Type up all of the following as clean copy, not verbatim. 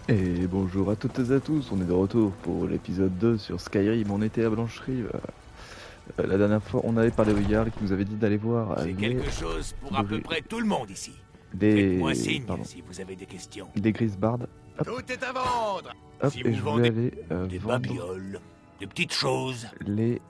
Et bonjour à toutes et à tous, on est de retour pour l'épisode 2 sur Skyrim. On était à Blancherive. La dernière fois, on avait parlé au Jarl qui nous avait dit d'aller voir J'ai quelque chose pour à peu près tout le monde ici. Faites-moi signe si vous avez des questions. des Grisbards. Hop, Tout est à vendre. hop, Si et vous je voulais vendez aller des vendre babioles, des petites choses. les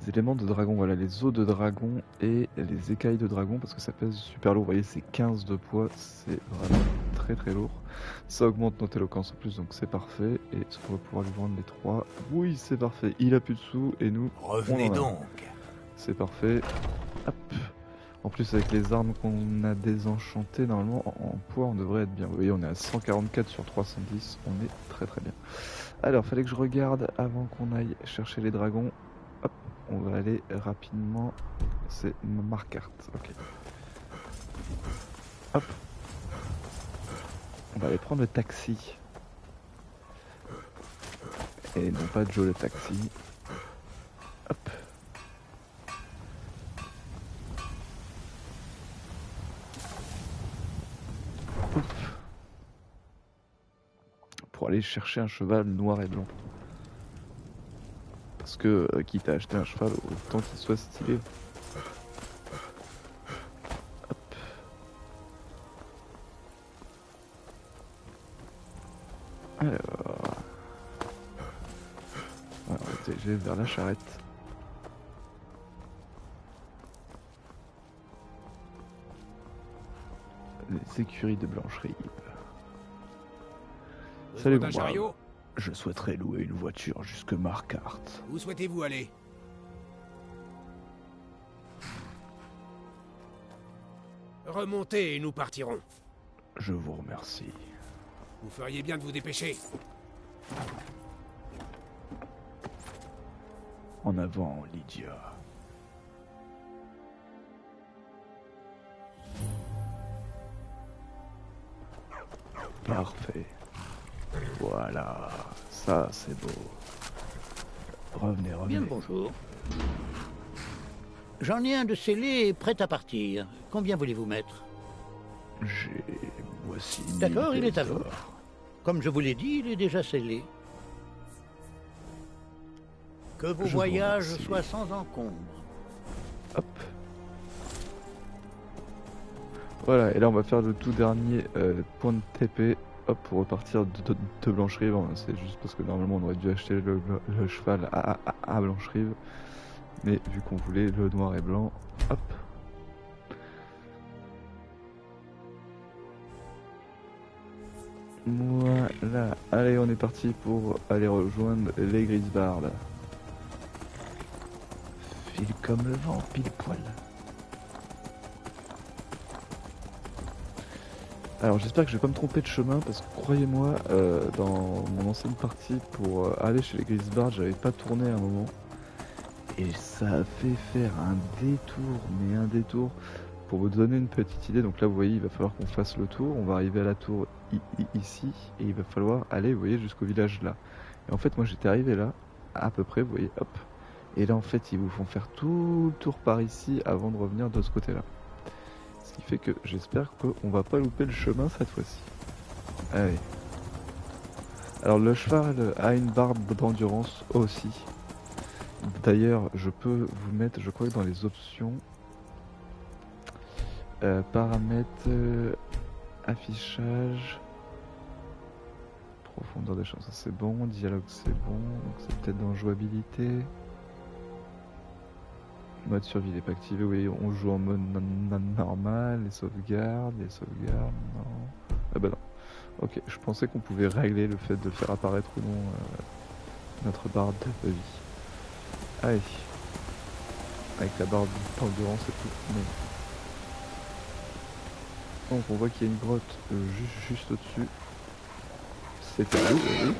éléments de dragon, voilà, les os de dragon et les écailles de dragon, parce que ça pèse super lourd. Vous voyez, c'est 15 de poids, c'est vraiment très très lourd. Ça augmente notre éloquence en plus, donc c'est parfait. Et est-ce qu'on va pouvoir lui vendre les 3? Oui, c'est parfait. Il a plus de sous et nous, Revenez on en a. donc. C'est parfait. Hop. En plus, avec les armes qu'on a désenchantées, normalement, en poids, on devrait être bien. Vous voyez, on est à 144 sur 310. On est très très bien. Alors, fallait que je regarde avant qu'on aille chercher les dragons. Hop, on va aller rapidement. C'est Markart. Ok. Hop. On va aller prendre le taxi. Et non pas Joe le taxi. Hop. Ouf. Pour aller chercher un cheval noir et blanc. Parce que, quitte à acheter un cheval, autant qu'il soit stylé. Hop. Alors... on va se diriger vers la charrette. Les écuries de Blancherive. Salut mon brave. Je souhaiterais louer une voiture jusque Markart. Où souhaitez-vous aller? Remontez et nous partirons. Je vous remercie. Vous feriez bien de vous dépêcher. En avant, Lydia. Parfait. Voilà, ça c'est beau. Revenez, revenez. Bien le bonjour. J'en ai un de scellé prêt à partir. Combien voulez-vous mettre? Voici. D'accord, il est à 1000 vous. d'or. Comme je vous l'ai dit, il est déjà scellé. Que vos Je vous voyages remercie. soient sans encombre. Hop. Voilà, et là on va faire le tout dernier point de TP. Hop, pour repartir de Blancherive. C'est juste parce que normalement on aurait dû acheter le cheval à Blancherive. Mais vu qu'on voulait le noir et blanc, hop. Voilà, allez on est parti pour aller rejoindre les Grisbards. File comme le vent, pile poil. Alors j'espère que je vais pas me tromper de chemin parce que croyez-moi, dans mon ancienne partie pour aller chez les Grisbards, j'avais pas tourné à un moment. Et ça a fait faire un détour, mais un détour. Pour vous donner une petite idée, donc là vous voyez il va falloir qu'on fasse le tour, on va arriver à la tour ici, et il va falloir aller, vous voyez, jusqu'au village là. Et en fait moi j'étais arrivé là, à peu près, vous voyez, hop. Et là en fait ils vous font faire tout le tour par ici avant de revenir de ce côté là. Ce qui fait que j'espère qu'on va pas louper le chemin cette fois-ci. Allez. Alors le cheval a une barre d'endurance aussi. D'ailleurs je peux vous mettre, je crois que dans les options... paramètres, affichage, profondeur des chances, c'est bon, dialogue c'est bon, donc c'est peut-être dans jouabilité. Mode survie n'est pas activé, oui, on joue en mode normal, les sauvegardes, non. Ah bah non. Ok, je pensais qu'on pouvait régler le fait de faire apparaître ou non notre barre de vie. Allez, avec la barre d'endurance et tout, mais... Donc on voit qu'il y a une grotte juste au-dessus. C'était où, oui.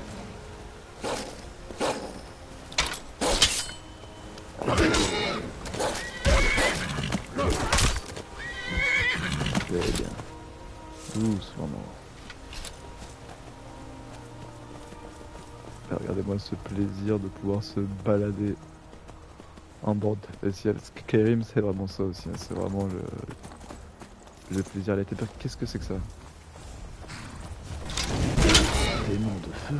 Très bien. Doucement. Regardez-moi ce plaisir de pouvoir se balader en bord spécial. Skyrim c'est vraiment ça aussi, hein. C'est vraiment Le plaisir à la tête. Qu'est-ce que c'est que ça? Démon de feu.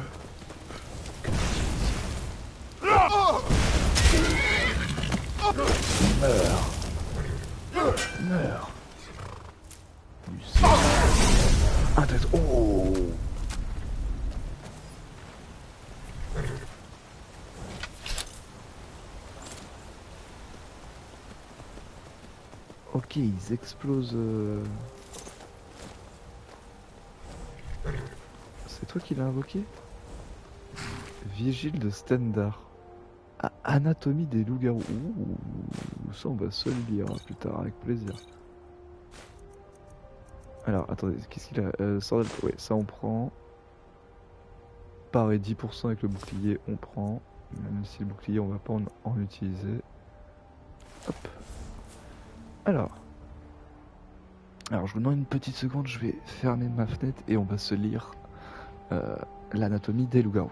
Meurs. Meurs. Un tête. Oh. Ok, ils explosent. C'est toi qui l'as invoqué? Vigile de Stendar. Anatomie des loups-garous. Ouh, ça on va se le lire plus tard avec plaisir. Alors attendez, qu'est-ce qu'il a ouais, ça on prend. Pareil 10% avec le bouclier on prend. Même si le bouclier on va pas en utiliser. Hop. Alors je vous demande une petite seconde, je vais fermer ma fenêtre et on va se lire l'anatomie des loups-garous.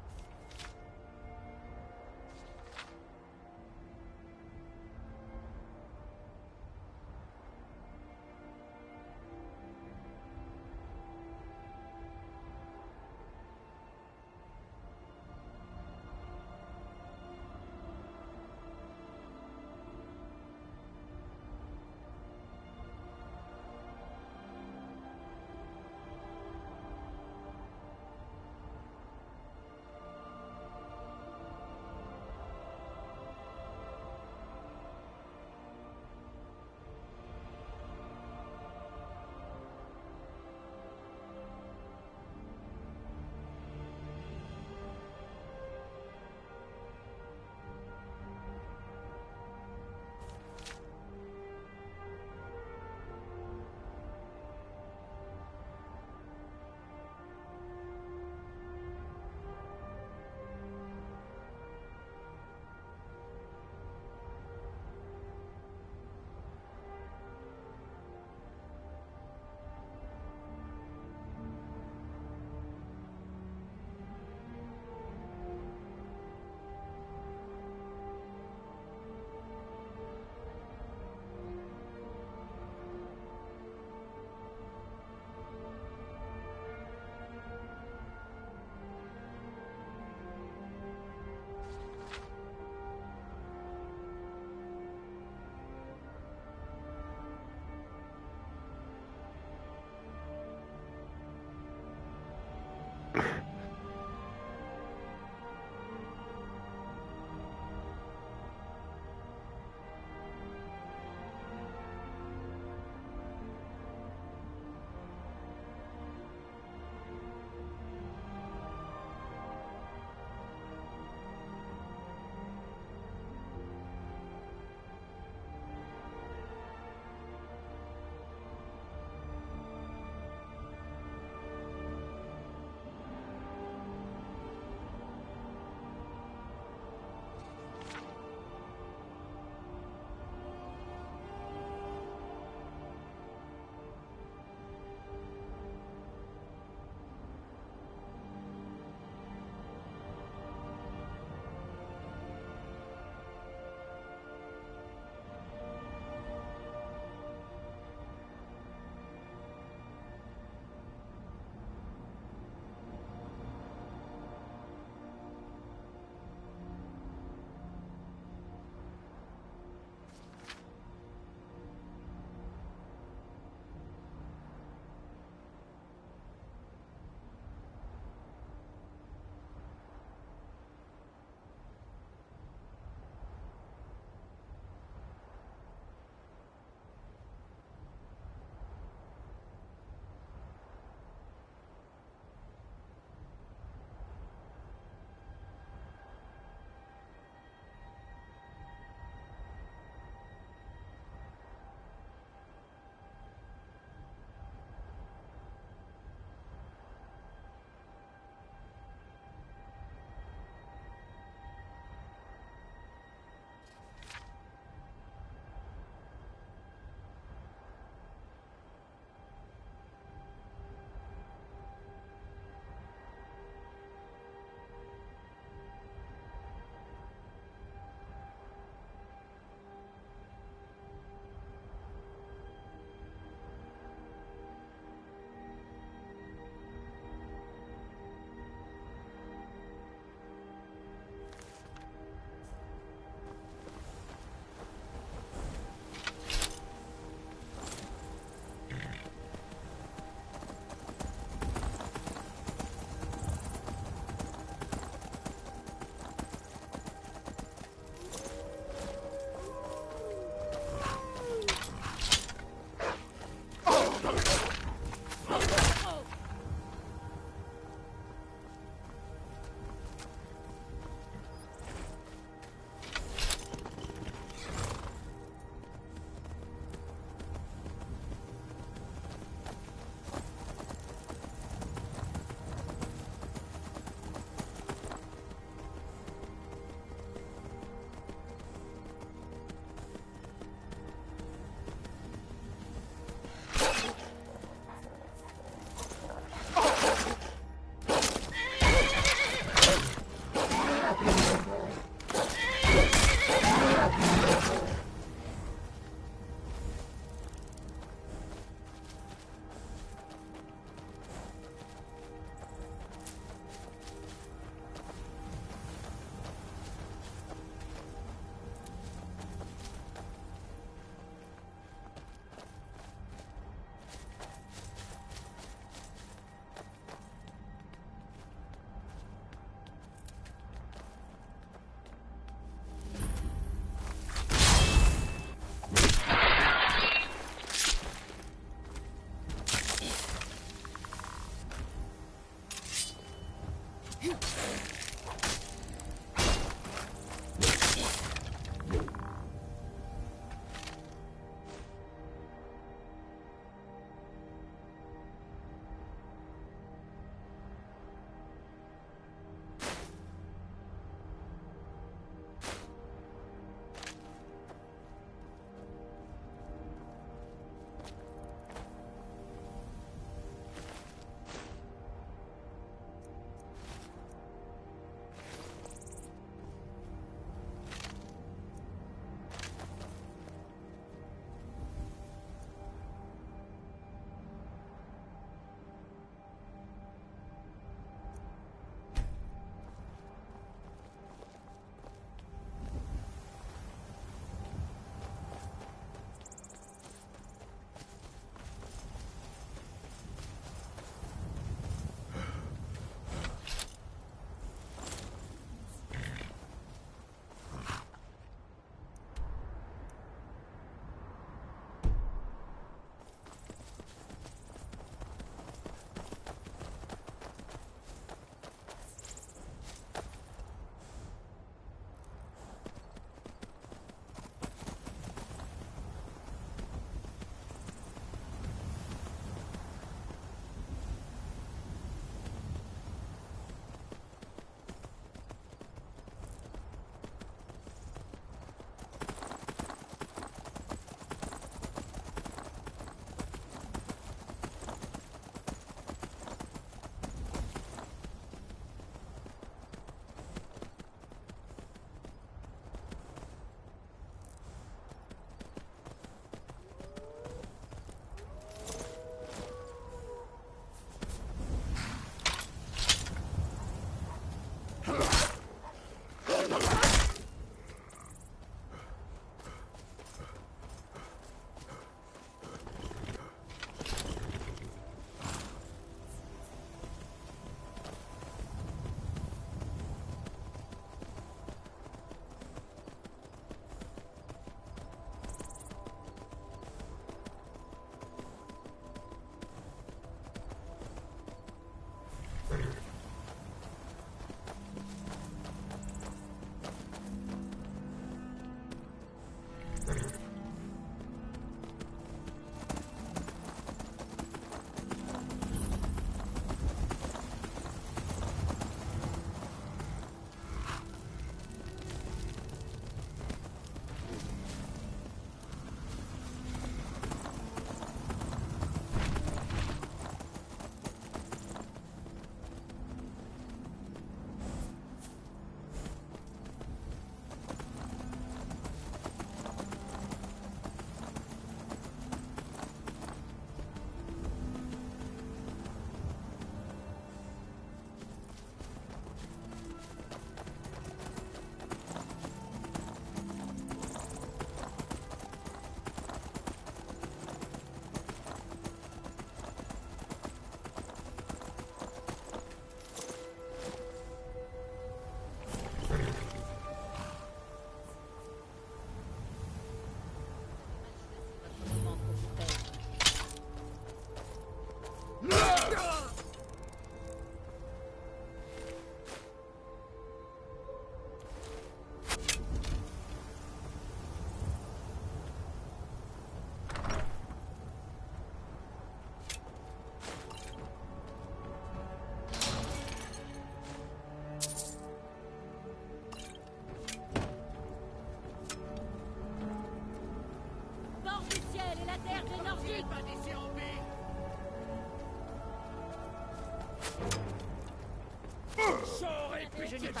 Je n'ai pas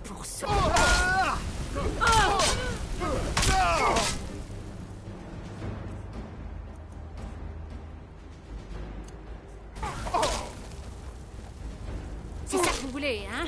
pour ça. C'est ça que vous voulez, hein?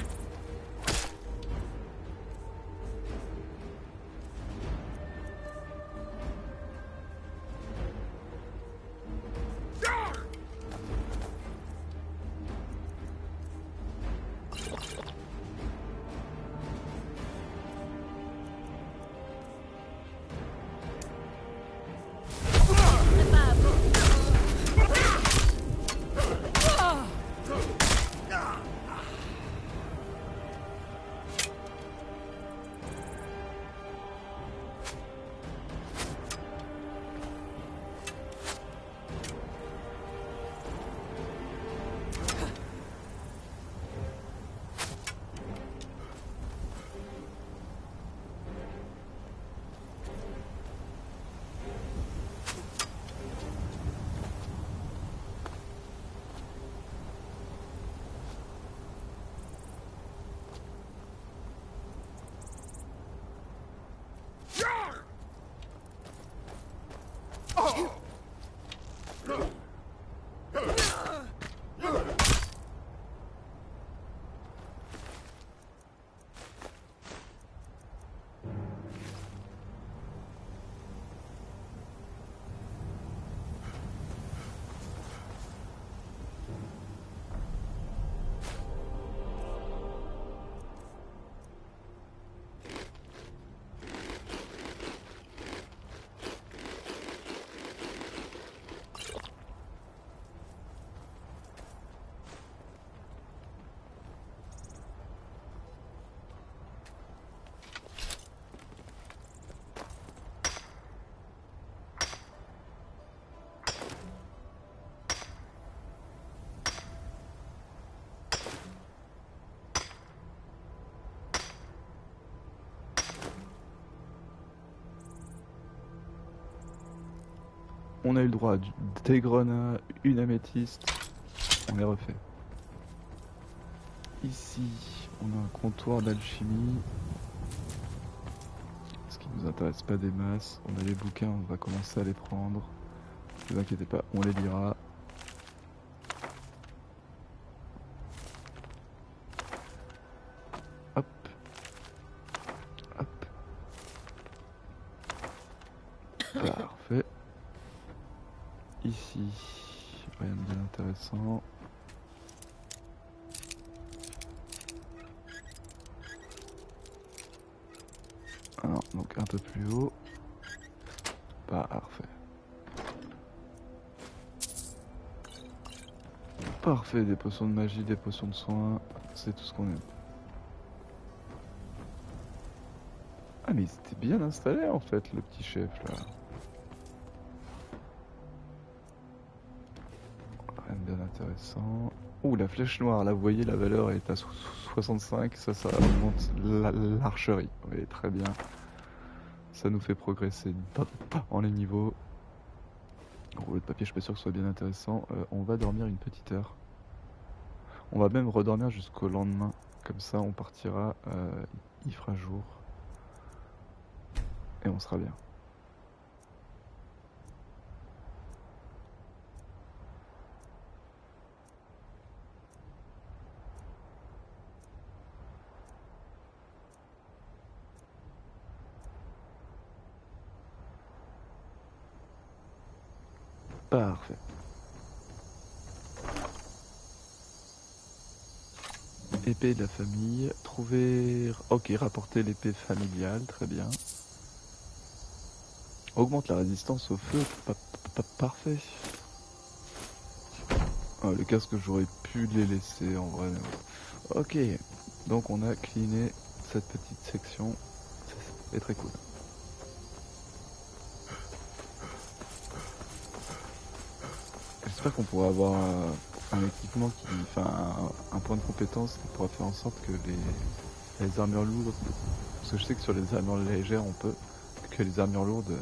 On a eu le droit à des grenades, une améthyste. On les refait. Ici, on a un comptoir d'alchimie. Ce qui nous intéresse pas des masses. On a les bouquins, on va commencer à les prendre. Ne vous inquiétez pas, on les lira. Hop. Hop. Parfait. Ici, rien de bien intéressant. Alors, donc un peu plus haut. Parfait. Parfait, des potions de magie, des potions de soins, c'est tout ce qu'on aime. Ah mais c'était bien installé en fait, le petit chef là. Rien de bien intéressant. Ouh, la flèche noire, là vous voyez la valeur est à 65, ça augmente l'archerie. Oui, très bien. Ça nous fait progresser en les niveaux. Rouleau de papier, je suis pas sûr que ce soit bien intéressant. On va dormir une petite heure. On va même redormir jusqu'au lendemain. Comme ça, on partira, il fera jour. Et on sera bien. Parfait. Épée de la famille. Trouver... Ok, rapporter l'épée familiale, très bien. Augmente la résistance au feu, parfait. Ah, le casque, j'aurais pu les laisser en vrai. Ok, donc on a cleané cette petite section. C'est très cool. J'espère qu'on pourra avoir un équipement qui, enfin, un point de compétence qui pourra faire en sorte que les armures lourdes, parce que je sais que sur les armures légères on peut, que les armures lourdes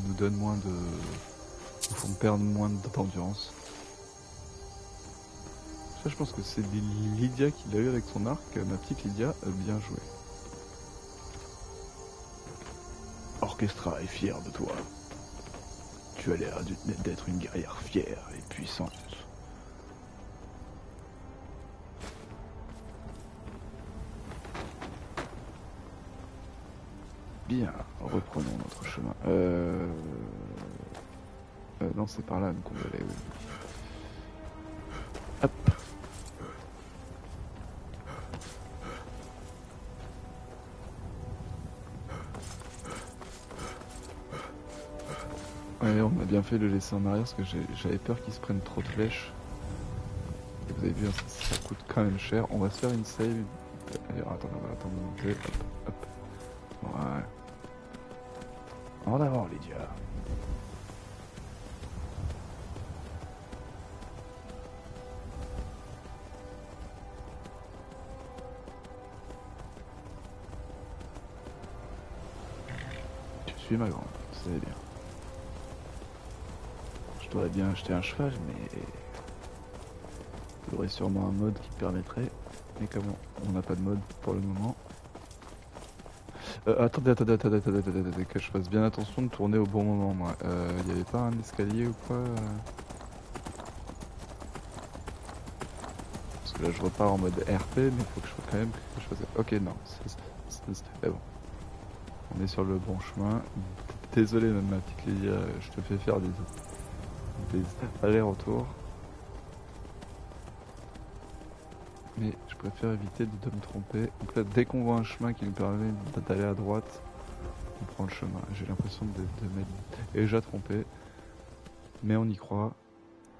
nous donnent moins de, nous font perdre moins d'endurance. Ça, je pense que c'est Lydia qui l'a eu avec son arc. Ma petite Lydia, bien joué. Orchestra est fier de toi. Tu as l'air d'être une guerrière fière et puissante. Bien, reprenons notre chemin. Non, c'est par là qu'on va aller. Oui. Hop. Ouais, on a bien fait de le laisser en arrière parce que j'avais peur qu'il se prenne trop de flèches. Et vous avez vu, ça coûte quand même cher. On va se faire une save. Alors, attends, on va attendre de monter. Hop, hop. Voilà. En avant, Lydia. Tu suis ma grande, c'est bien. Je devrais bien acheter un cheval, mais il y aurait sûrement un mode qui permettrait. Mais comme on n'a pas de mode pour le moment. Attendez, que je fasse bien attention de tourner au bon moment, moi. Il n'y avait pas un escalier ou quoi Parce que là, je repars en mode RP, mais il faut que je fasse quand même que je fasse... Ok, non, c'est bon. On est sur le bon chemin. Désolé, même ma petite Lydia, je te fais faire des allers-retours. Mais je préfère éviter de me tromper. Donc là, dès qu'on voit un chemin qui nous permet d'aller à droite, on prend le chemin. J'ai l'impression de m'être déjà trompé. Mais on y croit.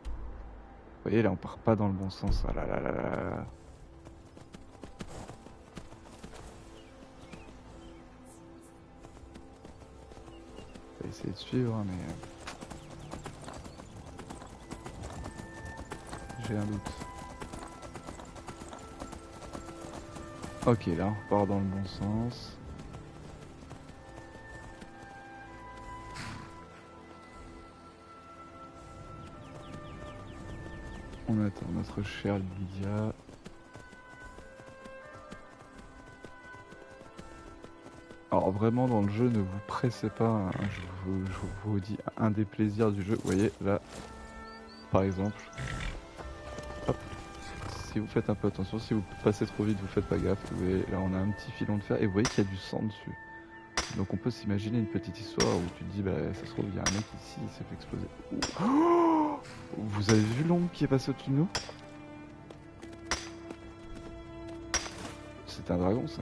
Vous voyez, là, on part pas dans le bon sens. Ah là là là là. On va essayer de suivre, hein, mais... j'ai un doute. Ok, là, on part dans le bon sens. On attend notre chère Lydia. Alors vraiment dans le jeu, ne vous pressez pas, hein. Je vous dis un des plaisirs du jeu. Vous voyez là, par exemple, hop, si vous faites un peu attention, si vous passez trop vite, vous faites pas gaffe. Vous voyez, là on a un petit filon de fer et vous voyez qu'il y a du sang dessus. Donc on peut s'imaginer une petite histoire où tu te dis, bah ça se trouve il y a un mec ici, il s'est fait exploser. Oh, vous avez vu l'ombre qui est passée au-dessus de nous? C'est un dragon ça.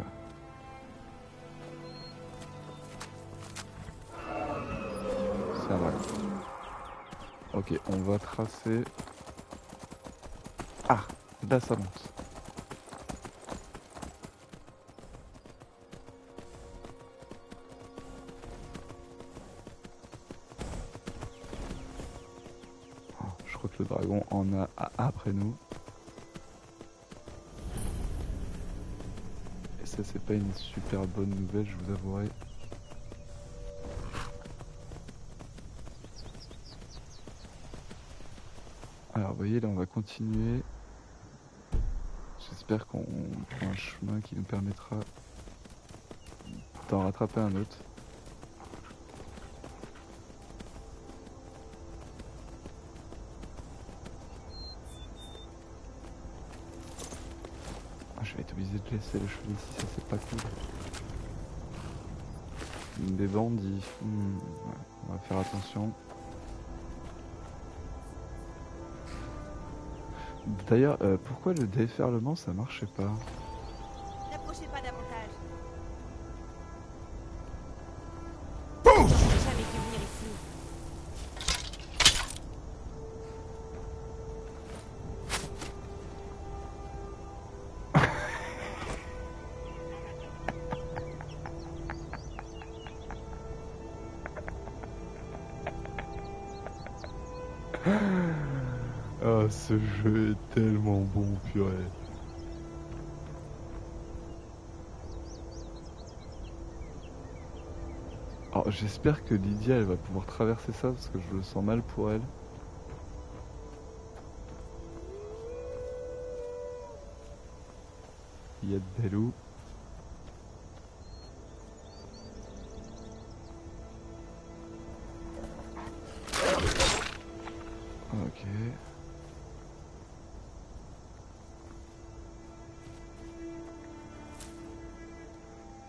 C'est un dragon. Ok, on va tracer. Ah, là ça monte. Oh, je crois que le dragon en a après nous. Et ça c'est pas une super bonne nouvelle, je vous avouerai. Alors vous voyez là on va continuer. J'espère qu'on prend un chemin qui nous permettra d'en rattraper un autre. Ah, je vais être obligé de laisser le chemin ici, ça c'est pas cool. Des bandits, ouais, on va faire attention. D'ailleurs, pourquoi le déferlement ça marchait pas? N'approchez pas davantage. Boum! J'aurais jamais dû venir ici. Ah, ce jeu est tellement bon, purée. Alors j'espère que Lydia elle va pouvoir traverser ça parce que je le sens mal pour elle. Il y a des loups. Ok.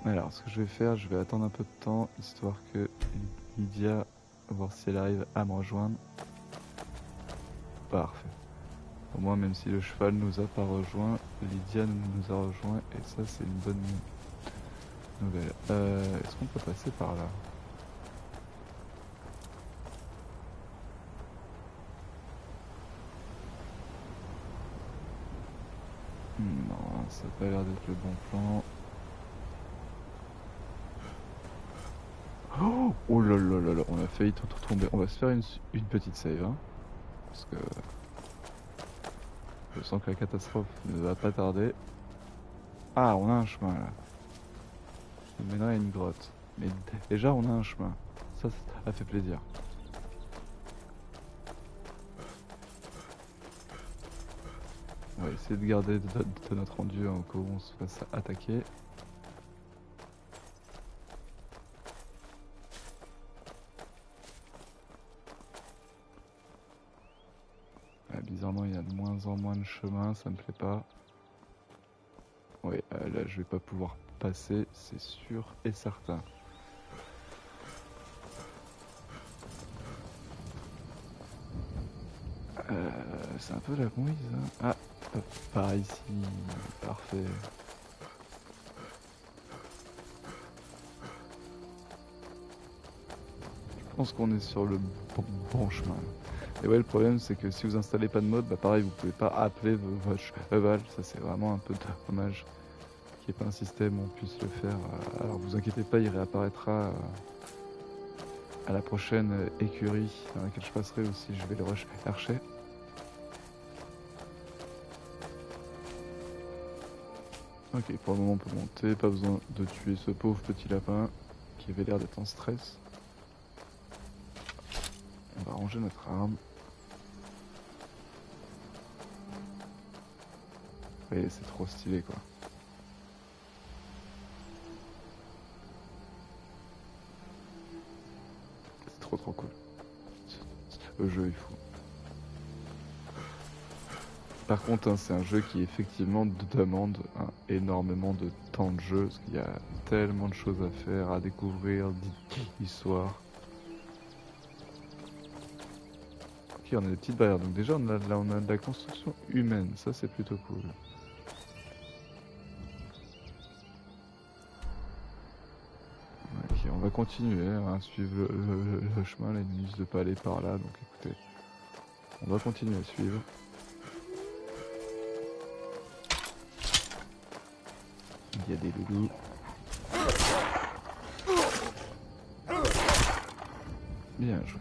Alors ce que je vais faire, je vais attendre un peu de temps histoire que Lydia, voir si elle arrive à me rejoindre. Parfait. Au moins même si le cheval nous a pas rejoint, Lydia nous a rejoint et ça c'est une bonne nouvelle. Est-ce qu'on peut passer par là? Non, ça n'a pas l'air d'être le bon plan. Oh là là là là, on a failli tout tomber. On va se faire une petite save, hein, parce que je sens que la catastrophe ne va pas tarder. Ah, on a un chemin là. Ça mènerait à une grotte. Mais déjà, on a un chemin. Ça fait plaisir. On va essayer de garder de notre rendu au cas où on se fasse attaquer. Bizarrement, il y a de moins en moins de chemin, ça me plaît pas. Ouais, là, je vais pas pouvoir passer, c'est sûr et certain. C'est un peu la mouise, hein. Ah, par ici, parfait. Je pense qu'on est sur le bon chemin. Et ouais, le problème c'est que si vous installez pas de mode, bah pareil, vous pouvez pas appeler votre cheval. Ça c'est vraiment un peu dommage qu'il n'y ait pas un système où on puisse le faire. Alors vous inquiétez pas, il réapparaîtra à la prochaine écurie dans laquelle je passerai aussi. Je vais le rechercher. Ok, pour le moment on peut monter, pas besoin de tuer ce pauvre petit lapin qui avait l'air d'être en stress. On va ranger notre arme. Et c'est trop stylé quoi. C'est trop cool. Le jeu est fou. Par contre, hein, c'est un jeu qui effectivement demande énormément de temps de jeu, parce qu'il y a tellement de choses à faire, à découvrir, d'histoire. Ok, on a des petites barrières, donc déjà on a de la construction humaine, ça c'est plutôt cool. Ok, on va continuer à suivre le chemin, là ils nous disent de pas aller par là, donc écoutez, on va continuer à suivre. Il y a des loulous. Bien joué.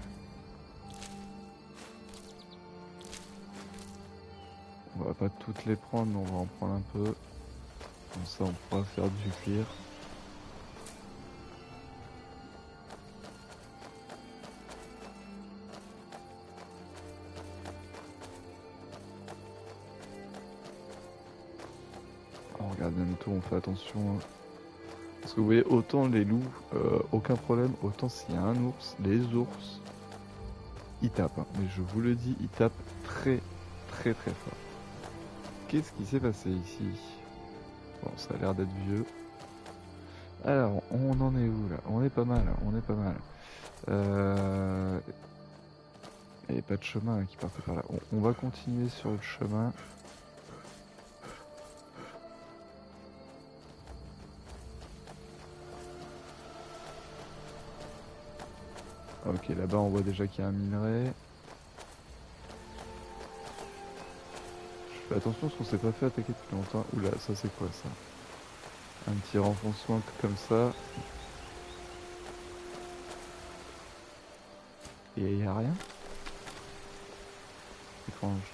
On va pas toutes les prendre, mais on va en prendre un peu. Comme ça on pourra faire du cuir. On regarde bien tout, on fait attention. Hein. Parce que vous voyez, autant les loups, aucun problème, autant s'il y a un ours, les ours, ils tapent. Hein. Mais je vous le dis, ils tapent très fort. Qu'est-ce qui s'est passé ici? Bon, ça a l'air d'être vieux. Alors, on en est où là? On est pas mal, on est pas mal. Il n'y a pas de chemin qui partait par là. On va continuer sur le chemin. Ok, là-bas on voit déjà qu'il y a un minerai. Je fais attention parce qu'on s'est pas fait attaquer depuis longtemps. Oula, ça c'est quoi ça? Un petit renfoncement comme ça. Et il n'y a rien? Étrange.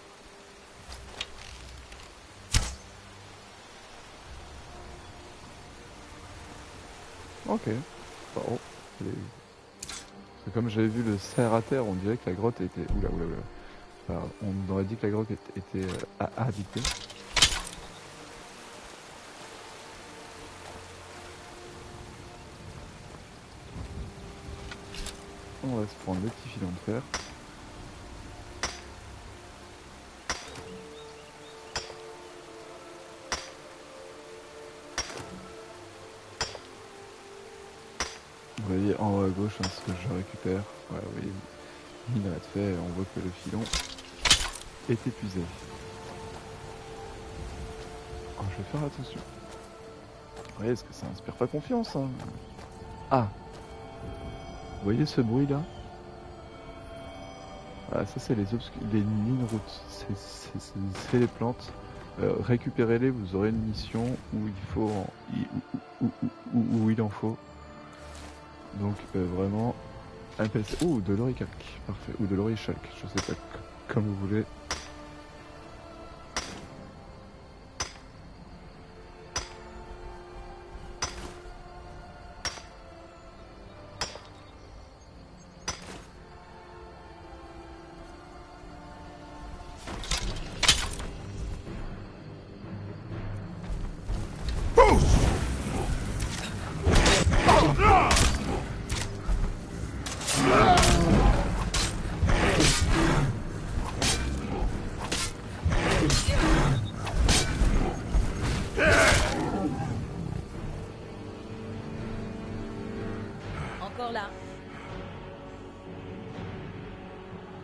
Ok. Bon. Comme j'avais vu le cerf à terre, on dirait que la grotte était... Oula. Enfin, on aurait dit que la grotte était habitée. On va se prendre le petit filon de fer. Vous voyez en haut à gauche ce que je récupère. Ouais, vous voyez, minerai de fer, on voit que le filon est épuisé. Oh, je vais faire attention. Vous voyez, est-ce que ça inspire pas confiance hein? Ah! Vous voyez ce bruit là? Ah, ça c'est les lignes routes, c'est les plantes. Récupérez-les, vous aurez une mission où il faut où il en faut. Donc vraiment un PC. Ouh, de l'oricalque, parfait. Ou de l'orichalque, je sais pas, comme vous voulez.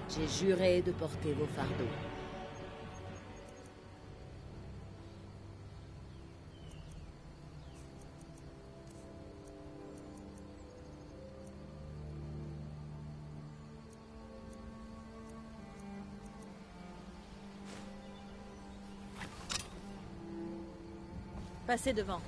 J'ai juré de porter vos fardeaux. Passez devant.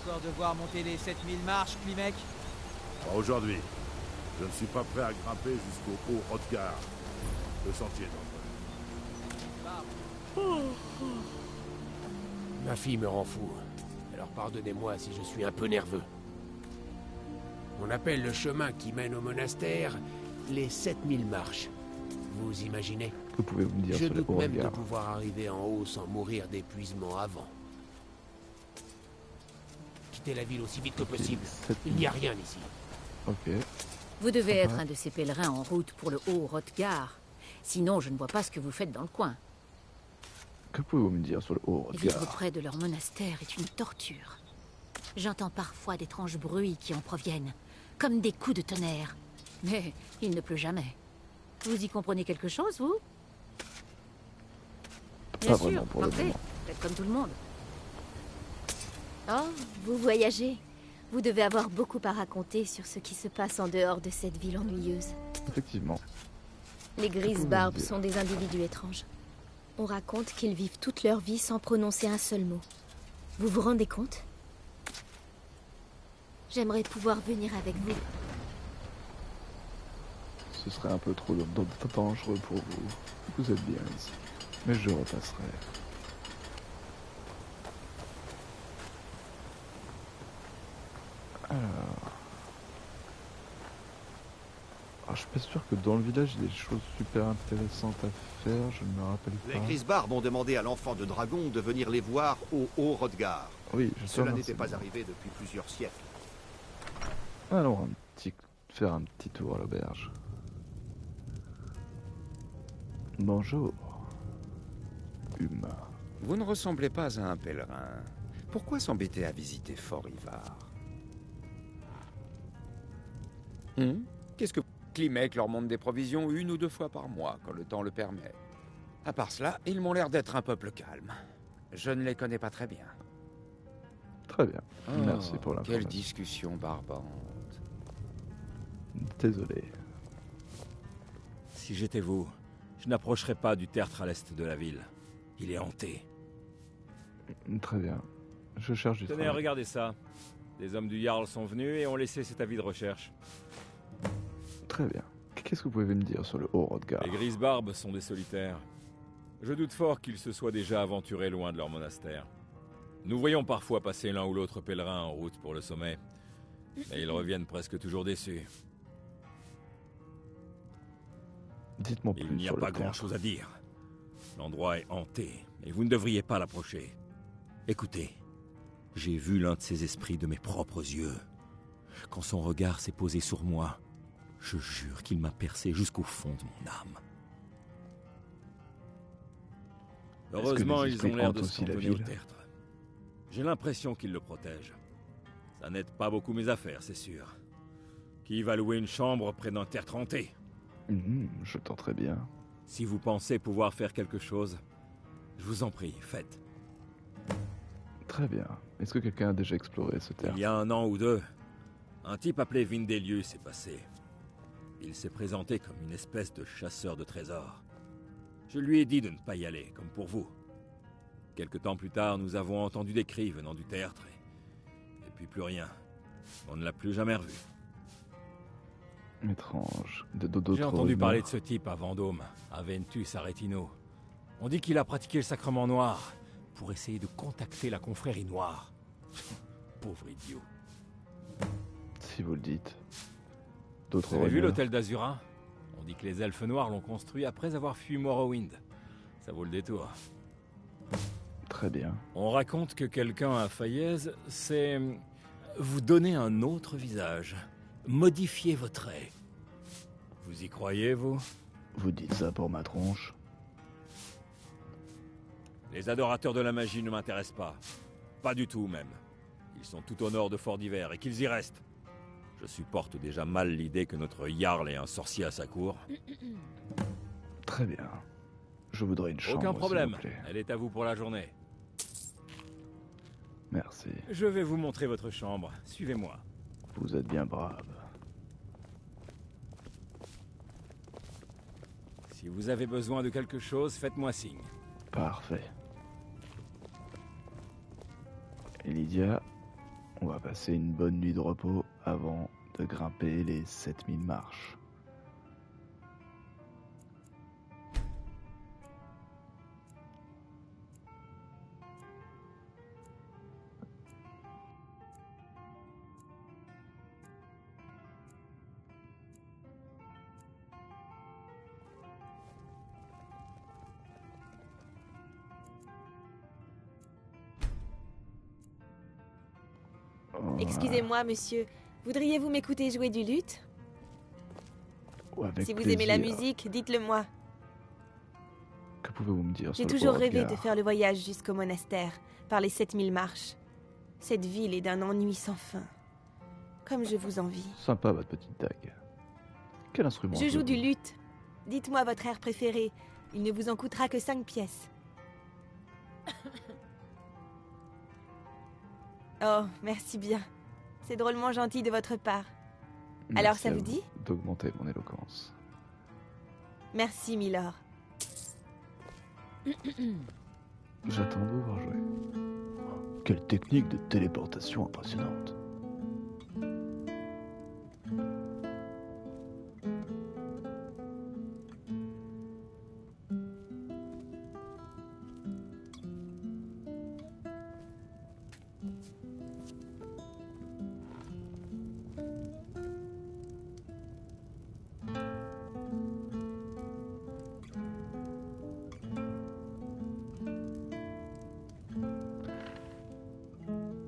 encore devoir monter les 7000 marches, Klimek? Pas aujourd'hui. Je ne suis pas prêt à grimper jusqu'au haut Hrothgar. Le sentier est dangereux. Ma fille me rend fou. Alors pardonnez-moi si je suis un peu nerveux. On appelle le chemin qui mène au monastère les 7000 marches. Vous imaginez? Que pouvez-vous me dire Je sur les doute même de Hrothgar? pouvoir arriver en haut sans mourir d'épuisement avant. Quittez la ville aussi vite que possible. Il n'y a rien ici. Ok. Vous devez être un de ces pèlerins en route pour le haut Hrothgar. Sinon, je ne vois pas ce que vous faites dans le coin. Que pouvez-vous me dire sur le haut Vivre Hrothgar? près de leur monastère est une torture. J'entends parfois d'étranges bruits qui en proviennent, comme des coups de tonnerre. Mais il ne pleut jamais. Vous y comprenez quelque chose, vous? Bien sûr, vraiment pour le parfait. moment. Faites comme tout le monde. Oh, vous voyagez. Vous devez avoir beaucoup à raconter sur ce qui se passe en dehors de cette ville ennuyeuse. Effectivement. Les grises barbes sont des individus étranges. On raconte qu'ils vivent toute leur vie sans prononcer un seul mot. Vous vous rendez compte? J'aimerais pouvoir venir avec vous. Ce serait un peu trop dangereux pour vous. Vous êtes bien ici. Mais je repasserai. Alors, je suis pas sûr que dans le village il y ait des choses super intéressantes à faire, je ne me rappelle pas. Les Grisbarbes ont demandé à l'enfant de dragon de venir les voir au haut Hrothgar. Oui, je sais. Cela n'était pas arrivé depuis plusieurs siècles. Allons faire un petit tour à l'auberge. Bonjour. Humain. Vous ne ressemblez pas à un pèlerin. Pourquoi s'embêter à visiter Fort Ivar? Qu'est-ce que Klimek leur montre des provisions 1 ou 2 fois par mois, quand le temps le permet. À part cela, ils m'ont l'air d'être un peuple calme. Je ne les connais pas très bien. Très bien. Merci pour l'information. Quelle discussion barbante. Désolé. Si j'étais vous, je n'approcherais pas du tertre à l'est de la ville. Il est hanté. Très bien. Je cherche du Tenez, travail. regardez ça. Les hommes du Jarl sont venus et ont laissé cet avis de recherche. Très bien. Qu'est-ce que vous pouvez me dire sur le haut Hrothgar? Les Grisbarbes sont des solitaires. Je doute fort qu'ils se soient déjà aventurés loin de leur monastère. Nous voyons parfois passer l'un ou l'autre pèlerin en route pour le sommet, mais ils reviennent presque toujours déçus. Dites-moi plus. Il n'y a sur le pas tertre. grand-chose à dire. L'endroit est hanté, et vous ne devriez pas l'approcher. Écoutez, j'ai vu l'un de ces esprits de mes propres yeux. Quand son regard s'est posé sur moi, je jure qu'il m'a percé jusqu'au fond de mon âme. Heureusement, ils ont l'air de se cantonner au tertre. J'ai l'impression qu'ils le protègent. Ça n'aide pas beaucoup mes affaires, c'est sûr. Qui va louer une chambre près d'un tertre hanté? Je tenterai bien. Si vous pensez pouvoir faire quelque chose, je vous en prie, faites. Très bien. Est-ce que quelqu'un a déjà exploré ce tertre? Il y a 1 an ou 2, un type appelé Vindelius est passé. Il s'est présenté comme une espèce de chasseur de trésors. Je lui ai dit de ne pas y aller, comme pour vous. Quelque temps plus tard, nous avons entendu des cris venant du tertre, et puis plus rien. On ne l'a plus jamais revu. Étrange. D'autres J'ai entendu rumeurs. parler de ce type à Vendôme, à Ventus Aretino. On dit qu'il a pratiqué le sacrement noir pour essayer de contacter la confrérie noire. Pauvre idiot. Si vous le dites. D'autres Vous avez vu rumeurs. l'hôtel d'Azura? On dit que les elfes noirs l'ont construit après avoir fui Morrowind. Ça vaut le détour. Très bien. On raconte que quelqu'un à Faillaise sait vous donner un autre visage, modifier vos traits. Vous y croyez, vous? Vous dites ça pour ma tronche? Les adorateurs de la magie ne m'intéressent pas. Pas du tout, même. Ils sont tout au nord de Fort d'Hiver et qu'ils y restent. Je supporte déjà mal l'idée que notre Jarl ait un sorcier à sa cour. Très bien. Je voudrais une chambre, Aucun problème. s'il vous plaît. Elle est à vous pour la journée. Merci. Je vais vous montrer votre chambre. Suivez-moi. Vous êtes bien brave. Si vous avez besoin de quelque chose, faites-moi signe. Parfait. Et Lydia, On va passer une bonne nuit de repos avant de grimper les 7000 marches. Excusez-moi, monsieur. Voudriez-vous m'écouter jouer du luth? Avec Si vous plaisir. aimez la musique, dites-le moi. Que pouvez-vous me dire J'ai sur le toujours rêvé Hrothgar? de faire le voyage jusqu'au monastère, par les 7000 marches. Cette ville est d'un ennui sans fin. Comme je vous envie. Sympa votre petite dague. Quel instrument Je joue du jouez-vous? luth. Dites-moi votre air préféré. Il ne vous en coûtera que 5 pièces. Oh, merci bien. C'est drôlement gentil de votre part. Alors, Merci ça à vous dit? D'augmenter mon éloquence. Merci, Milord. J'attends de vous voir jouer. Quelle technique de téléportation impressionnante.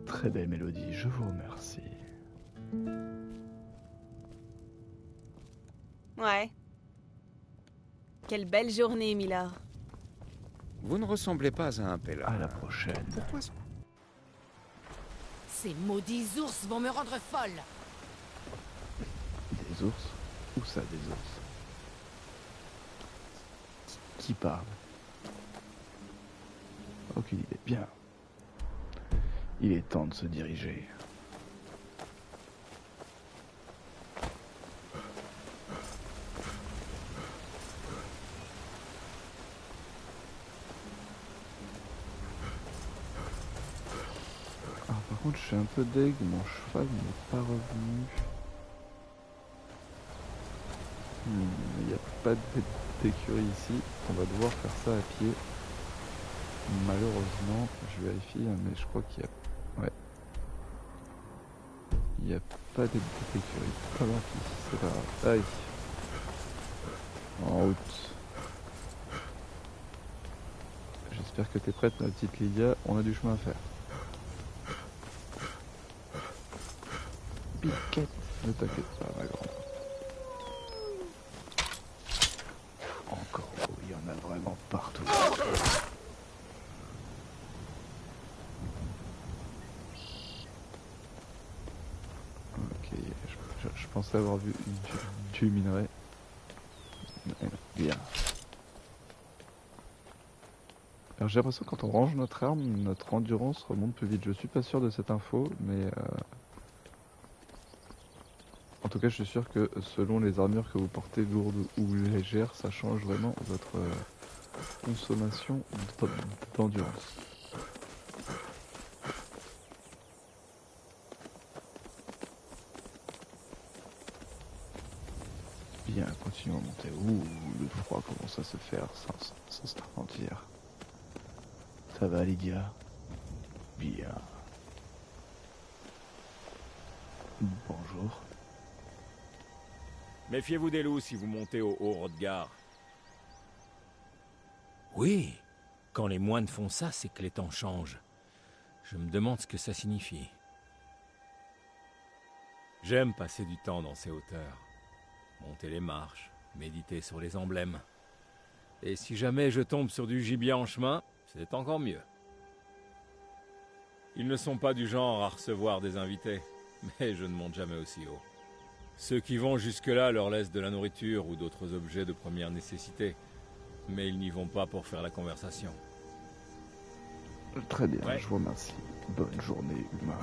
Très belle mélodie, je vous remercie. Ouais. Quelle belle journée, Milord. Vous ne ressemblez pas à un pèlerin. À la prochaine. Pourquoi Ces maudits ours vont me rendre folle. Des ours? Où ça, des ours? Qui parle? Aucune idée. Bien. Il est temps de se diriger. Alors, par contre, je suis un peu deg, mon cheval n'est pas revenu. Il n'y a pas d'écurie ici, on va devoir faire ça à pied. Malheureusement, je vérifie, mais je crois qu'il y a... Ouais. Il n'y a pas d'écurie. Pas loin ici, c'est pas grave. Aïe. En route. J'espère que t'es prête, ma petite Lydia. On a du chemin à faire. Piquette. Ne t'inquiète pas, ma grande. Encore, oh, il y en a vraiment partout. Ok, je pensais avoir vu du minerai. Bien. Alors j'ai l'impression que quand on range notre arme, notre endurance remonte plus vite. Je suis pas sûr de cette info, mais en tout cas je suis sûr que selon les armures que vous portez, lourdes ou légères, ça change vraiment votre consommation d'endurance. Bien, continuons à monter. Ouh, le froid commence à se faire sentir. Ça va, Lydia? Bien. Bonjour. Méfiez-vous des loups si vous montez au Hrothgar. Oui, quand les moines font ça, c'est que les temps changent. Je me demande ce que ça signifie. J'aime passer du temps dans ces hauteurs. Monter les marches, méditer sur les emblèmes. Et si jamais je tombe sur du gibier en chemin, c'est encore mieux. Ils ne sont pas du genre à recevoir des invités, mais je ne monte jamais aussi haut. Ceux qui vont jusque-là leur laissent de la nourriture ou d'autres objets de première nécessité, mais ils n'y vont pas pour faire la conversation. Très bien, Ouais. je vous remercie. Bonne journée, humain.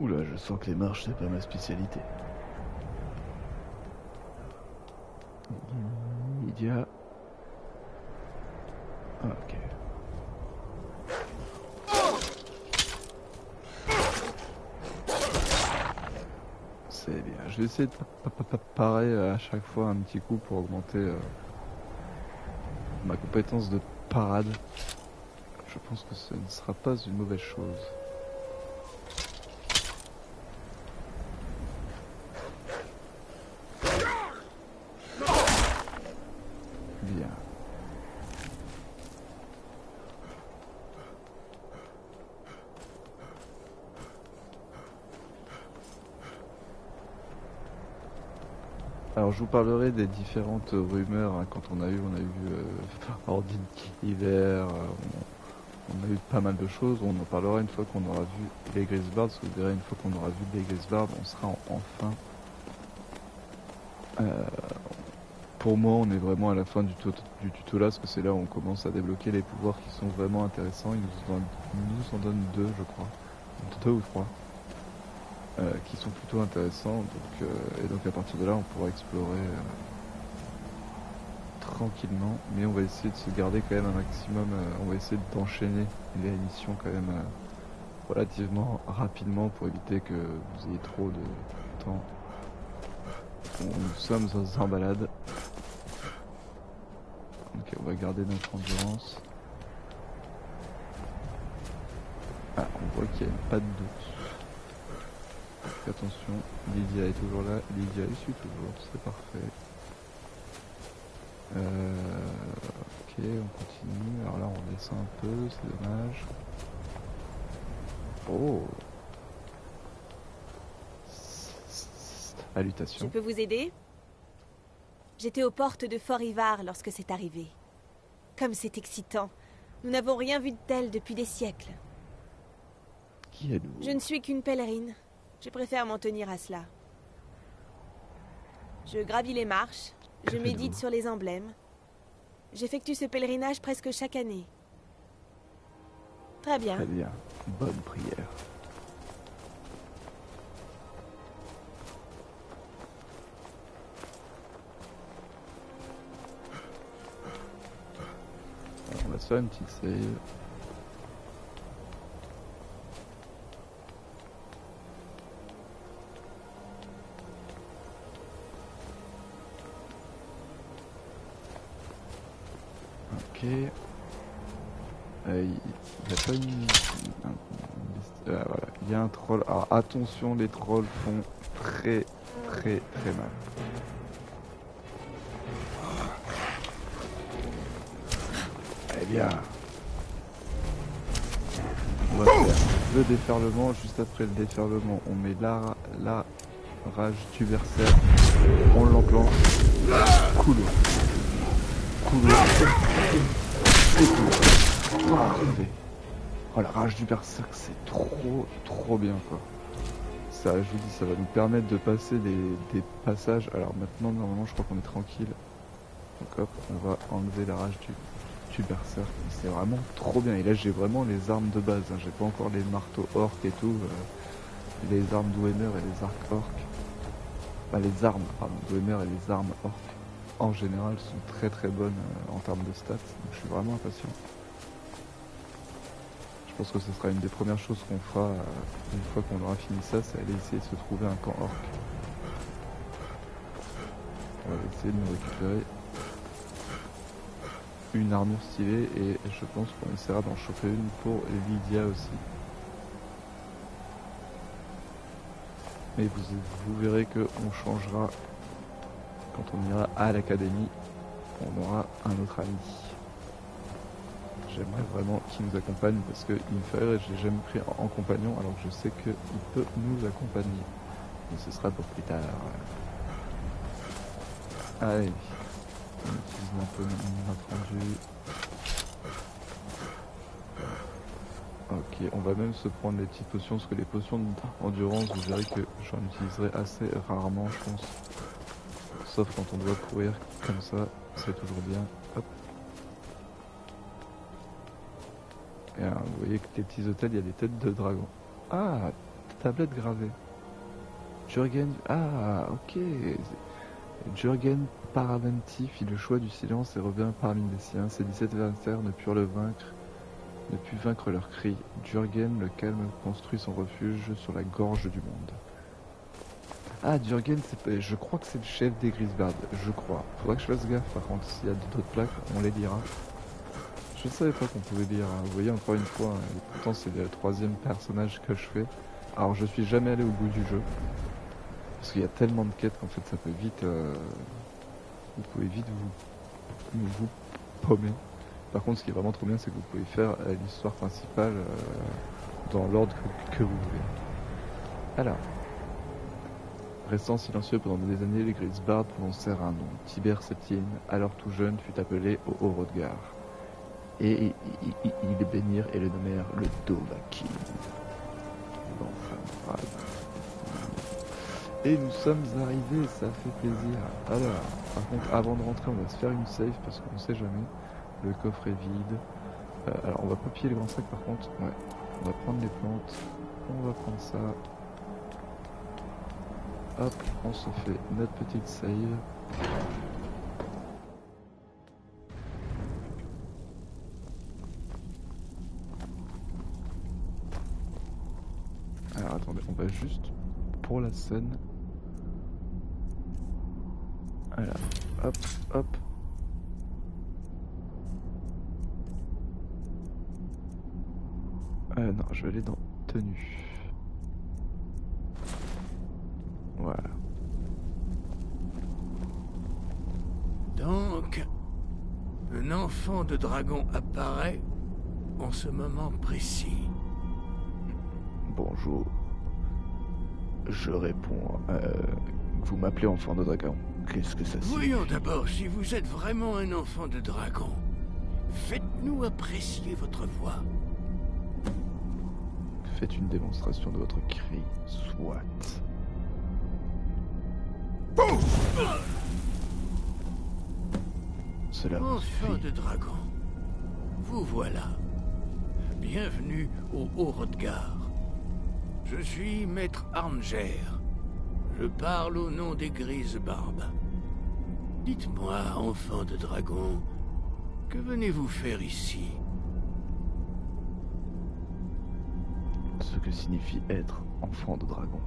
Oula, je sens que les marches, c'est pas ma spécialité. Lydia. Ok. C'est bien. Je vais essayer de parer à chaque fois un petit coup pour augmenter ma compétence de parade. Je pense que ce ne sera pas une mauvaise chose. Bien. Alors je vous parlerai des différentes rumeurs hein, quand on a eu Ordine Hiver, on a eu pas mal de choses, on en parlera une fois qu'on aura vu les Grisbards, vous verrez une fois qu'on aura vu les Grisbards, on sera enfin... pour moi on est vraiment à la fin du tuto là, parce que c'est là où on commence à débloquer les pouvoirs qui sont vraiment intéressants, ils nous en donnent deux je crois, deux ou trois. Qui sont plutôt intéressants, et donc à partir de là on pourra explorer tranquillement, mais on va essayer de se garder quand même un maximum, on va essayer d'enchaîner les missions quand même relativement rapidement pour éviter que vous ayez trop de temps. Nous sommes en balade, ok on va garder notre endurance. Ah on voit qu'il n'y a pas de doute. Attention, Lydia est toujours là, Lydia y suit toujours, c'est parfait. Ok, on continue, alors là on descend un peu, c'est dommage. Oh, salutations. Je peux vous aider? J'étais aux portes de Fort Ivar lorsque c'est arrivé. Comme c'est excitant, nous n'avons rien vu de tel depuis des siècles. Qui êtes-vous? Je ne suis qu'une pèlerine. Je préfère m'en tenir à cela. Je gravis les marches, je médite sur les emblèmes. J'effectue ce pèlerinage presque chaque année. Très bien. Très bien, bonne prière. Alors, on va se faire une petite save. Ok. Il n'y a pas voilà. Il y a un troll. Alors attention, les trolls font très mal. Eh bien. On va faire le déferlement. Juste après le déferlement, on met la rage du berserk. On l'enclenche. Coulo. Oh la rage du berserk, c'est trop bien quoi. Ça, je vous dis, ça va nous permettre de passer des passages. Alors maintenant normalement je crois qu'on est tranquille. Donc hop, on va enlever la rage du berserk. C'est vraiment trop bien. Et là j'ai vraiment les armes de base, hein. J'ai pas encore les marteaux orques et tout, les armes Dwemer et les arcs orques. Enfin les armes, pardon, Dwemer et les armes orques en général sont très bonnes en termes de stats, donc je suis vraiment impatient. Je pense que ce sera une des premières choses qu'on fera une fois qu'on aura fini ça, c'est aller essayer de se trouver un camp orc. On va essayer de nous récupérer une armure stylée et je pense qu'on essaiera d'en choper une pour Lydia aussi. Mais vous verrez qu'on changera. Quand on ira à l'académie, on aura un autre ami. J'aimerais vraiment qu'il nous accompagne parce qu'il me fait rire et je l'ai jamais pris en compagnon alors que je sais qu'il peut nous accompagner. Mais ce sera pour plus tard. Allez, on utilise un peu notre rendu. Ok, on va même se prendre les petites potions parce que les potions d'endurance, vous verrez que j'en utiliserai assez rarement je pense. Sauf quand on doit courir comme ça, c'est toujours bien. Hop. Et alors, vous voyez que les petits hôtels, il y a des têtes de dragon. Ah, tablette gravée. Tu regagnes. Ah, ok. Jürgen Paravanti fit le choix du silence et revint parmi les siens. Ses 17 adversaires ne purent vaincre leurs cris. Jürgen, le calme, construit son refuge sur la gorge du monde. Ah, Jürgen, je crois que c'est le chef des Grisbards, je crois. Faudra que je fasse gaffe, par contre, s'il y a d'autres plaques, on les lira. Je ne savais pas qu'on pouvait lire, hein. Vous voyez, encore une fois, hein, et pourtant c'est le 3e personnage que je fais. Alors, je suis jamais allé au bout du jeu. Parce qu'il y a tellement de quêtes qu'en fait, ça peut vite... vous pouvez vite vous paumer. Par contre, ce qui est vraiment trop bien, c'est que vous pouvez faire l'histoire principale dans l'ordre que vous voulez. Alors... Restant silencieux pendant des années, les Grisbards prononcèrent un nom. Tibère Septime, alors tout jeune, fut appelé au Haut-Hrothgar. Et ils le bénirent et le nommèrent le Dovahkiin. Et nous sommes arrivés, ça fait plaisir. Alors, par contre, avant de rentrer, on va se faire une save parce qu'on ne sait jamais. Le coffre est vide. Alors, on va pas piller le grand sac par contre. Ouais, on va prendre les plantes. On va prendre ça. Hop, on se fait notre petite save. Alors attendez, on va juste pour la scène. Voilà, hop, hop. Non, je vais aller dans tenue. Voilà. Donc, un enfant de dragon apparaît en ce moment précis. Bonjour. Je réponds. Vous m'appelez enfant de dragon. Qu'est-ce que ça signifie? Voyons d'abord si vous êtes vraiment un enfant de dragon. Faites-nous apprécier votre voix. Faites une démonstration de votre cri. Soit. Cela enfant de dragon, vous voilà. Bienvenue au Haut-Hrothgar. Je suis Maître Arnger. Je parle au nom des Grisbarbs. Dites-moi, enfant de dragon, que venez-vous faire ici? Ce que signifie être enfant de dragon.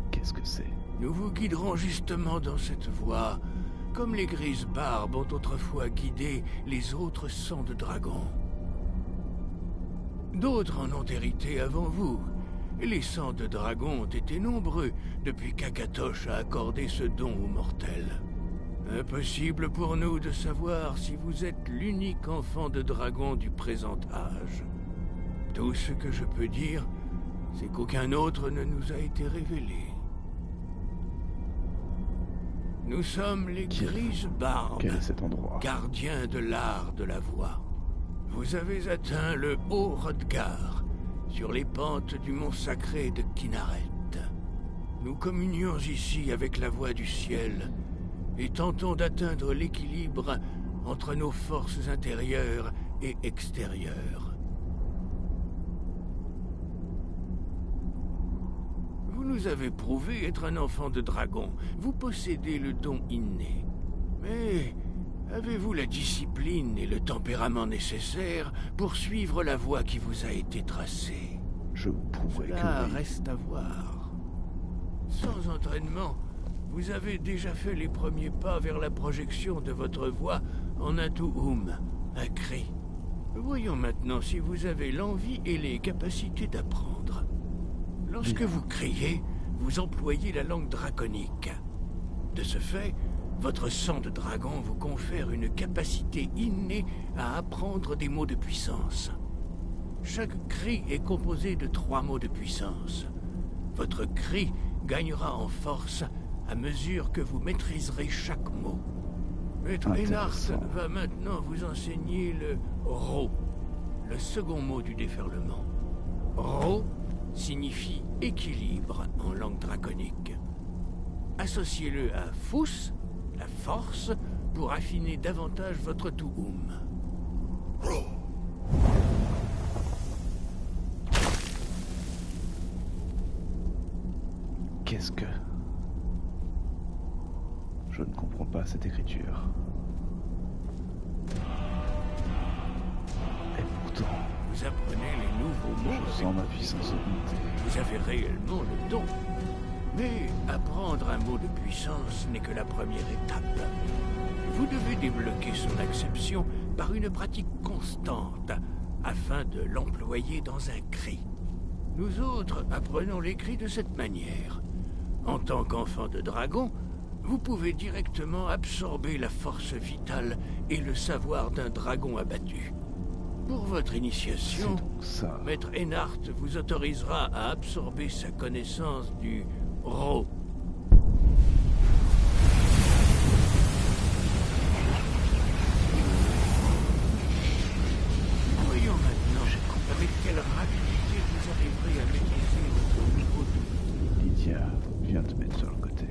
Qu'est-ce que c'est? Nous vous guiderons justement dans cette voie, comme les Grisbarbs ont autrefois guidé les autres sangs de dragon. D'autres en ont hérité avant vous, et les sangs de dragon ont été nombreux depuis qu'Akatosh a accordé ce don aux mortels. Impossible pour nous de savoir si vous êtes l'unique enfant de dragon du présent âge. Tout ce que je peux dire, c'est qu'aucun autre ne nous a été révélé. Nous sommes les Grisbarbs, Quel est cet endroit? gardiens de l'art de la voix. Vous avez atteint le Haut-Hrothgar, sur les pentes du mont sacré de Kynareth. Nous communions ici avec la voix du ciel, et tentons d'atteindre l'équilibre entre nos forces intérieures et extérieures. Vous nous avez prouvé être un enfant de dragon. Vous possédez le don inné. Mais avez-vous la discipline et le tempérament nécessaires pour suivre la voie qui vous a été tracée? Je vous prouverai que Cela oui. reste à voir. Sans entraînement, vous avez déjà fait les premiers pas vers la projection de votre voix en un Tuum, un cri. Voyons maintenant si vous avez l'envie et les capacités d'apprendre. Lorsque vous criez, vous employez la langue draconique. De ce fait, votre sang de dragon vous confère une capacité innée à apprendre des mots de puissance. Chaque cri est composé de 3 mots de puissance. Votre cri gagnera en force à mesure que vous maîtriserez chaque mot. Maître Einart va maintenant vous enseigner le Ro, le second mot du déferlement. Ro signifie équilibre en langue draconique. Associez-le à Fous, la force, pour affiner davantage votre Tuum. Qu'est-ce que... Je ne comprends pas cette écriture. Et pourtant, Vous apprenez les nouveaux mots. je sens ma puissance augmenter. Vous avez réellement le don. Mais apprendre un mot de puissance n'est que la première étape. Vous devez débloquer son acception par une pratique constante afin de l'employer dans un cri. Nous autres apprenons les cris de cette manière. En tant qu'enfant de dragon, vous pouvez directement absorber la force vitale et le savoir d'un dragon abattu. Pour votre initiation, Maître Ennard vous autorisera à absorber sa connaissance du Ro. Voyons maintenant avec quelle rapidité vous arriverez à maîtriser votre niveau de... Lydia, viens te mettre sur le côté.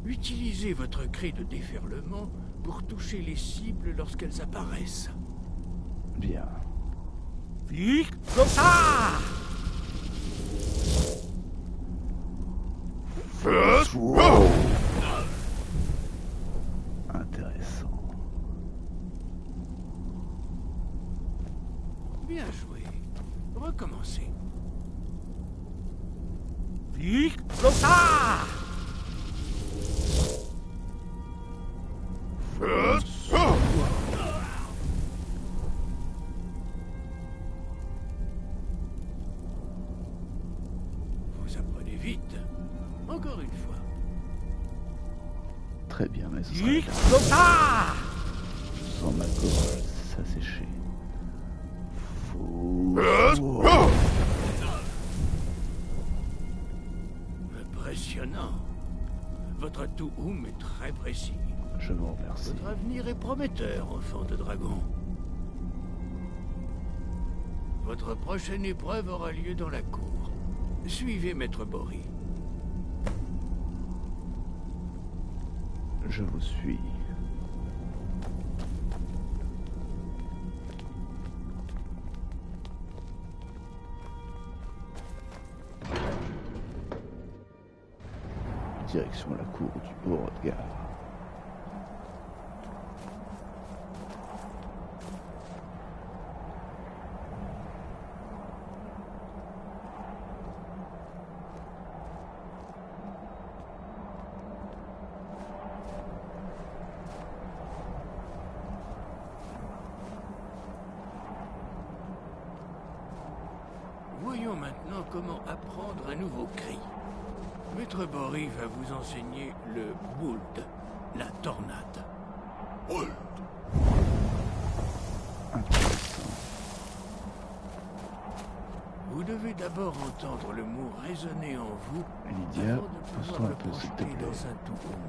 Utilisez votre cri de déferlement pour toucher les cibles lorsqu'elles apparaissent. Bien. Intéressant. Bien joué. Recommencez. Vous apprenez vite. Encore une fois. Très bien, mais ce sera la Je sens ma gorge s'assécher. Impressionnant. Votre Tuhum est très précis. Je vous remercie. Votre avenir est prometteur, enfant de dragon. Votre prochaine épreuve aura lieu dans la cour. Suivez Maître Bory. Je vous suis. Direction la cour du Haut-Rodgar. Voyons maintenant comment apprendre un nouveau cri. Maître Bory va vous enseigner le Bould, la tornade. Bould. Vous devez d'abord entendre le mot résonner en vous Lydia, avant de pousse-toi pouvoir un le peu, s'il te projeter plaît. dans un Tuhum.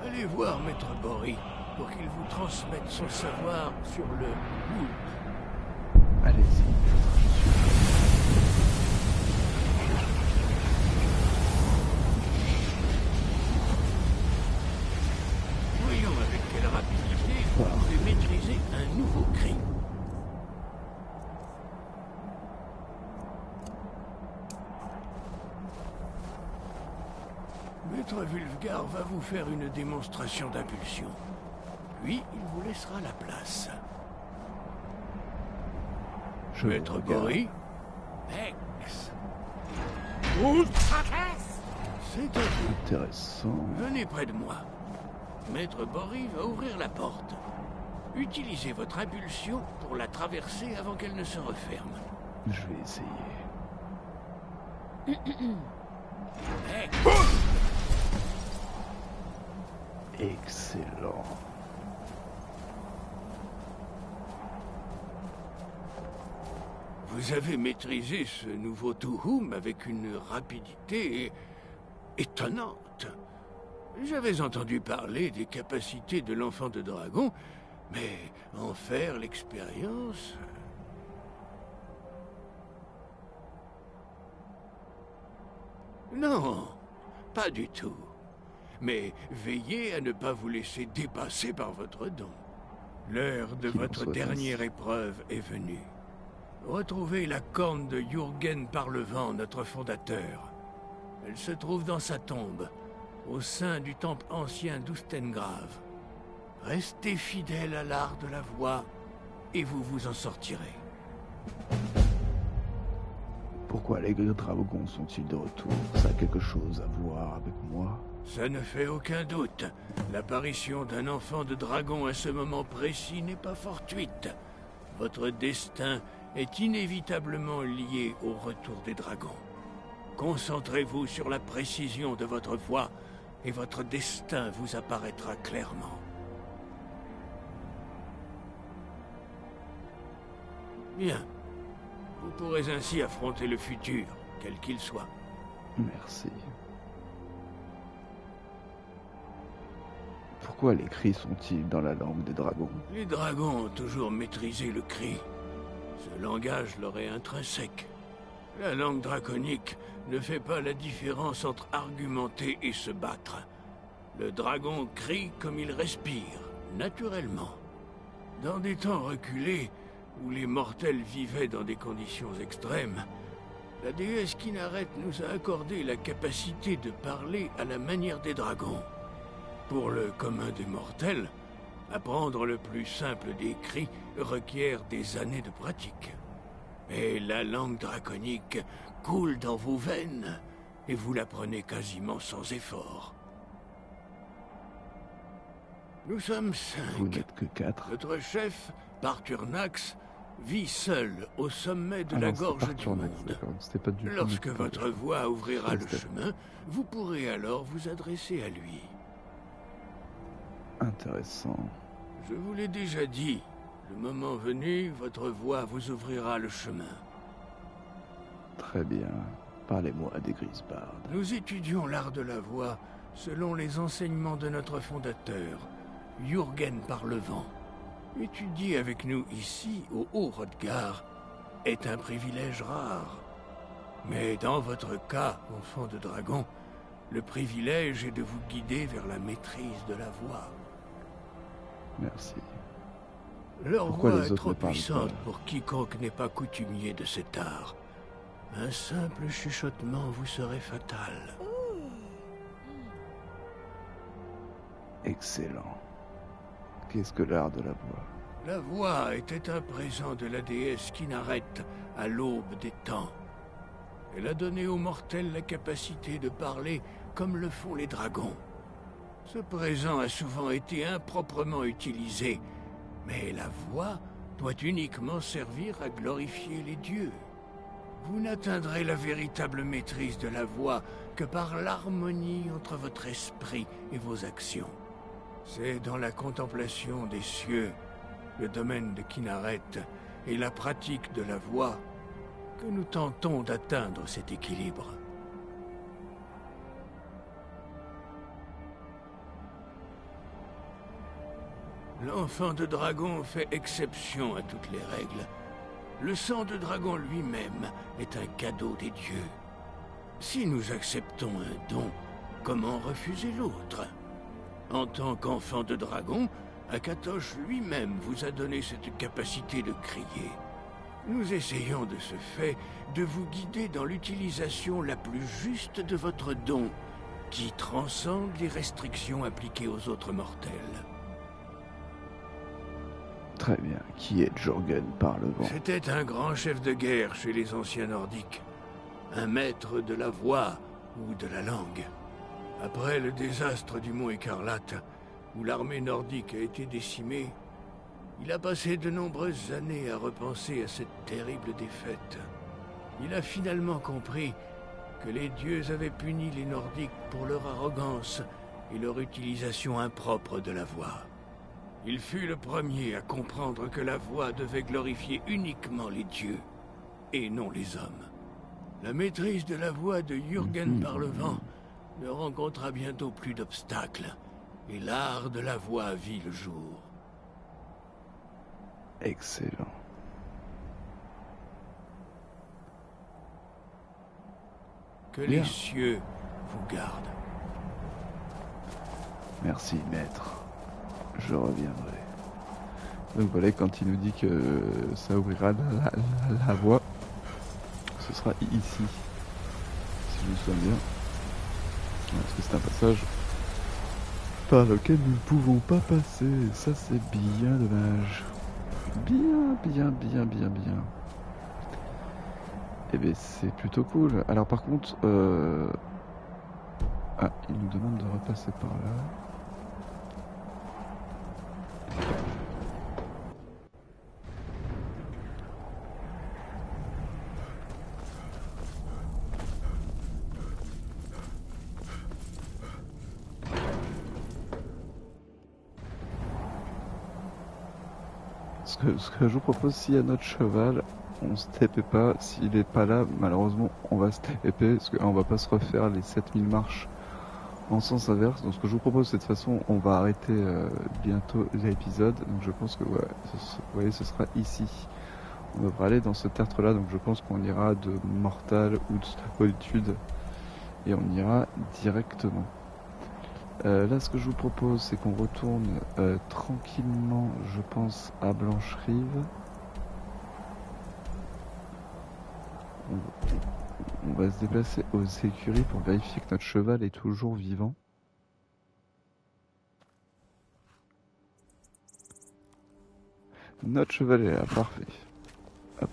Allez voir Maître Bory pour qu'il vous transmette son savoir sur le Bould. Allez-y. Voyons avec quelle rapidité vous pouvez maîtriser un nouveau cri. Maître Wulfgar va vous faire une démonstration d'impulsion. Puis, il vous laissera la place. Maître regarde. Bory, Ex. C'est à vous. Intéressant. Venez près de moi. Maître Bory va ouvrir la porte. Utilisez votre impulsion pour la traverser avant qu'elle ne se referme. Je vais essayer. Excellent. Vous avez maîtrisé ce nouveau Tuhum avec une rapidité étonnante. J'avais entendu parler des capacités de l'enfant de dragon, mais en faire l'expérience... Non, pas du tout. Mais veillez à ne pas vous laisser dépasser par votre don. L'heure de Qu'il en votre soit dernière ainsi. épreuve est venue. Retrouvez la corne de Jürgen Parlevent, notre fondateur. Elle se trouve dans sa tombe, au sein du temple ancien d'Ustengrave. Restez fidèle à l'art de la voix, et vous vous en sortirez. Pourquoi les dragons sont-ils de retour? Ça a quelque chose à voir avec moi? Ça ne fait aucun doute. L'apparition d'un enfant de dragon à ce moment précis n'est pas fortuite. Votre destin est inévitablement lié au retour des dragons. Concentrez-vous sur la précision de votre voix et votre destin vous apparaîtra clairement. Bien. Vous pourrez ainsi affronter le futur, quel qu'il soit. Merci. Pourquoi les cris sont-ils dans la langue des dragons? Les dragons ont toujours maîtrisé le cri. Ce langage leur est intrinsèque. La langue draconique ne fait pas la différence entre argumenter et se battre. Le dragon crie comme il respire, naturellement. Dans des temps reculés, où les mortels vivaient dans des conditions extrêmes, la déesse Kynareth nous a accordé la capacité de parler à la manière des dragons. Pour le commun des mortels, apprendre le plus simple des cris requiert des années de pratique. Mais la langue draconique coule dans vos veines, et vous l'apprenez quasiment sans effort. Nous sommes 5. Vous n'êtes que 4. Notre chef, Parturnax, vit seul au sommet de Ah la non, c'est gorge du Parturnax, monde. d'accord. C'était pas du Lorsque tout votre voix ouvrira le C'était- chemin, vous pourrez alors vous adresser à lui. Intéressant. Je vous l'ai déjà dit, le moment venu, votre voix vous ouvrira le chemin. Très bien. Parlez-moi des Grisbards. Nous étudions l'art de la voix selon les enseignements de notre fondateur, Jürgen Parlevent. Étudier avec nous ici, au Haut-Hrodgar, est un privilège rare. Mais dans votre cas, enfant de dragon, le privilège est de vous guider vers la maîtrise de la voix. Merci. Leur Pourquoi voix les est autres trop ne parlent puissante pas? pour quiconque n'est pas coutumier de cet art. Un simple chuchotement vous serait fatal. Excellent. Qu'est-ce que l'art de la voix? La voix était un présent de la déesse Kynareth à l'aube des temps. Elle a donné aux mortels la capacité de parler comme le font les dragons. Ce présent a souvent été improprement utilisé, mais la voix doit uniquement servir à glorifier les dieux. Vous n'atteindrez la véritable maîtrise de la voix que par l'harmonie entre votre esprit et vos actions. C'est dans la contemplation des cieux, le domaine de Kynareth et la pratique de la voix que nous tentons d'atteindre cet équilibre. L'enfant de dragon fait exception à toutes les règles. Le sang de dragon lui-même est un cadeau des dieux. Si nous acceptons un don, comment refuser l'autre? En tant qu'enfant de dragon, Akatosh lui-même vous a donné cette capacité de crier. Nous essayons de ce fait de vous guider dans l'utilisation la plus juste de votre don, qui transcende les restrictions appliquées aux autres mortels. Très bien. Qui est Jürgen Parlevent? C'était un grand chef de guerre chez les anciens nordiques. Un maître de la voix ou de la langue. Après le désastre du Mont Écarlate, où l'armée nordique a été décimée, il a passé de nombreuses années à repenser à cette terrible défaite. Il a finalement compris que les dieux avaient puni les Nordiques pour leur arrogance et leur utilisation impropre de la voix. Il fut le premier à comprendre que la voix devait glorifier uniquement les dieux, et non les hommes. La maîtrise de la voix de Jürgen Parlevent ne rencontra bientôt plus d'obstacles, et l'art de la voix vit le jour. Excellent. Que Bien. les cieux vous gardent. Merci, maître. Je reviendrai. Donc voilà, quand il nous dit que ça ouvrira la voie, ce sera ici, si je me souviens bien. Parce que c'est un passage par lequel nous ne pouvons pas passer. Ça c'est bien dommage. Bien. Eh bien c'est plutôt cool. Alors par contre, ah, il nous demande de repasser par là. Ce que je vous propose, si à notre cheval, on se TP pas, s'il est pas là, malheureusement, on va se TP, parce qu'on va pas se refaire les 7000 marches en sens inverse. Donc ce que je vous propose, de cette façon, on va arrêter bientôt l'épisode. Donc je pense que, ouais, vous voyez, ce sera ici. On devra aller dans ce tertre-là, donc je pense qu'on ira de Mortal ou de Solitude, et on ira directement. Là, ce que je vous propose, c'est qu'on retourne tranquillement, je pense, à Blancherive. On va se déplacer aux écuries pour vérifier que notre cheval est toujours vivant. Notre cheval est là, parfait. Hop.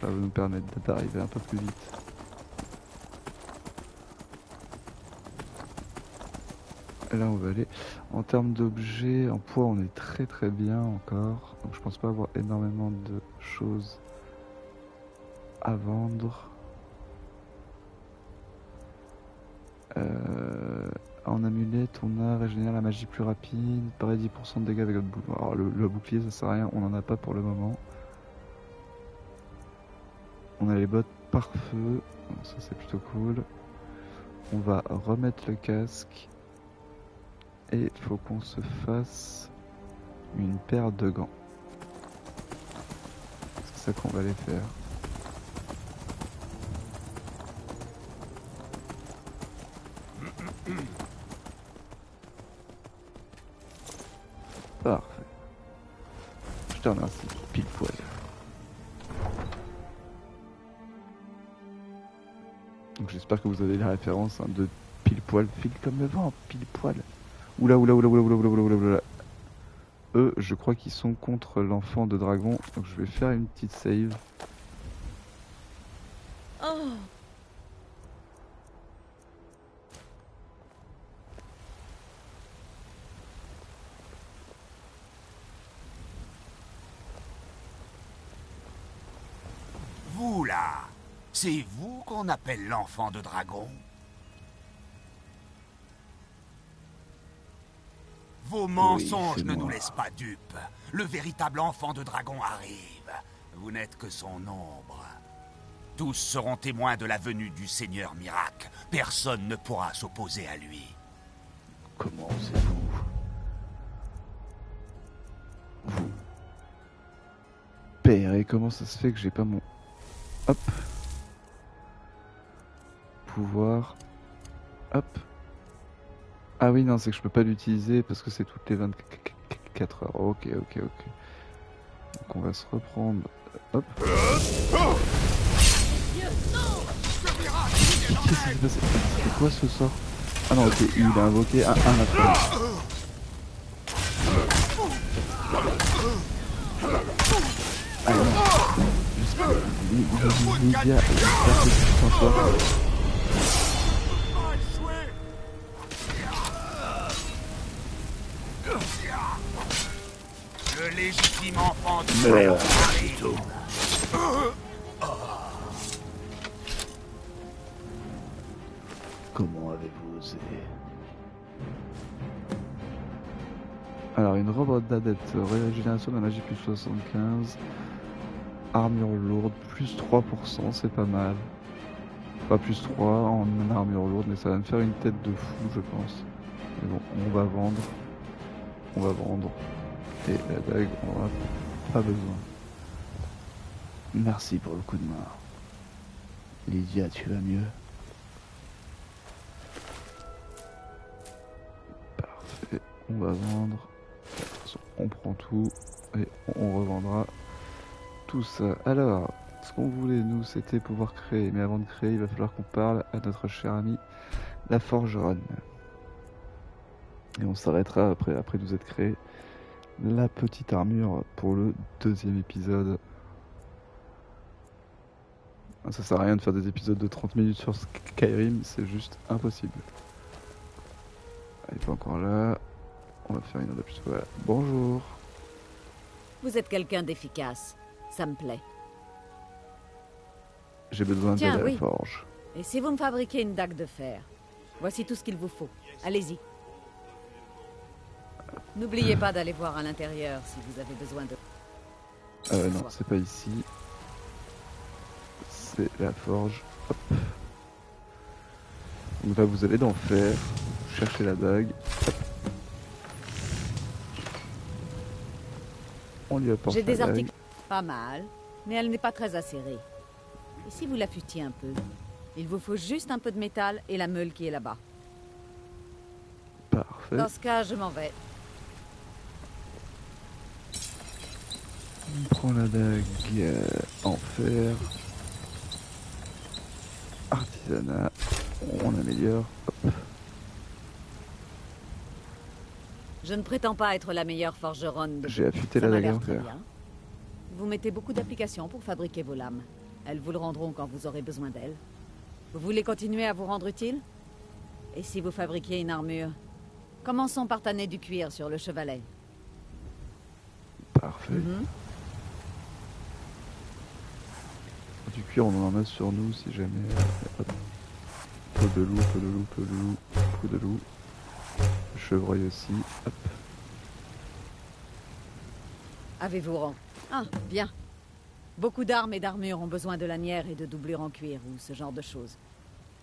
Ça va nous permettre d'arriver un peu plus vite. Là on va aller. En termes d'objets, en poids on est très bien encore. Donc je pense pas avoir énormément de choses à vendre. En amulette on a régénérer la magie plus rapide, pareil 10% de dégâts avec notre bouclier. Alors le bouclier ça sert à rien, on en a pas pour le moment. On a les bottes par feu, donc ça c'est plutôt cool. On va remettre le casque. Et il faut qu'on se fasse une paire de gants. C'est ça qu'on va aller faire. Parfait. Je te remercie, pile poil. Donc j'espère que vous avez la référence hein, de pile poil, file comme le vent, pile poil. Oula. Eux, je crois qu'ils sont contre l'enfant de dragon, donc je vais faire une petite save. Oh. Vous là, c'est vous qu'on appelle l'enfant de dragon? Vos mensonges ne nous laissent pas dupes. Le véritable enfant de dragon arrive. Vous n'êtes que son ombre. Tous seront témoins de la venue du Seigneur Miracle. Personne ne pourra s'opposer à lui. Comment osez-vous? Vous... Père, et comment ça se fait que j'ai pas mon... Hop. Pouvoir... Hop. Ah oui, non, c'est que je peux pas l'utiliser parce que c'est toutes les 24 heures. Ok. Donc on va se reprendre. Hop. Qu'est-ce qui s'est passé? C'est quoi ce sort? Ah non, ok, il a invoqué un après. Ah non. Lydia, j'espère que tu t'en sors. Le légitime enfant du dragon arrive. Comment avez-vous osé? Alors, une robe d'adepte, régénération de la magie plus 75, armure lourde, plus 3%, c'est pas mal. Pas plus 3 en armure lourde, mais ça va me faire une tête de fou, je pense. Mais bon, on va vendre. Et la dague, on n'a pas besoin. Merci pour le coup de main. Lydia, tu vas mieux? Parfait, on va vendre façon, on prend tout et on revendra tout ça. Alors, ce qu'on voulait, nous, c'était pouvoir créer. Mais avant de créer, il va falloir qu'on parle à notre cher ami, la forgeronne. Et on s'arrêtera après nous être créé la petite armure pour le 2e épisode. Ça sert à rien de faire des épisodes de 30 minutes sur Skyrim, c'est juste impossible. Elle est pas encore là. On va faire une adoption. Voilà. Bonjour. Vous êtes quelqu'un d'efficace. Ça me plaît. J'ai besoin d'aide à la oui. forge. Et si vous me fabriquez une dague de fer, voici tout ce qu'il vous faut. Allez-y. N'oubliez pas d'aller voir à l'intérieur si vous avez besoin de... Non, c'est pas ici. C'est la forge. Hop. Donc là, vous allez dans fer, chercher la dague. Hop. On lui apporte J'ai des la dague. articles pas mal, mais elle n'est pas très acérée. Et si vous l'affûtiez un peu, il vous faut juste un peu de métal et la meule qui est là-bas. Parfait. Dans ce cas, je m'en vais. On prend la dague en fer. Artisanat. On améliore. Hop. Je ne prétends pas être la meilleure forgeronne de... J'ai affûté Ça la m'a dague l'air en très fer. bien. Vous mettez beaucoup d'applications pour fabriquer vos lames. Elles vous le rendront quand vous aurez besoin d'elles. Vous voulez continuer à vous rendre utile? Et si vous fabriquiez une armure? Commençons par tanner du cuir sur le chevalet. Parfait. Du cuir, on en a sur nous si jamais. Hop. Peau de loup, peau de loup, peau de loup, peau de loup. Le chevreuil aussi. Hop. Avez-vous rang? Ah, bien. Beaucoup d'armes et d'armures ont besoin de lanières et de doublures en cuir ou ce genre de choses.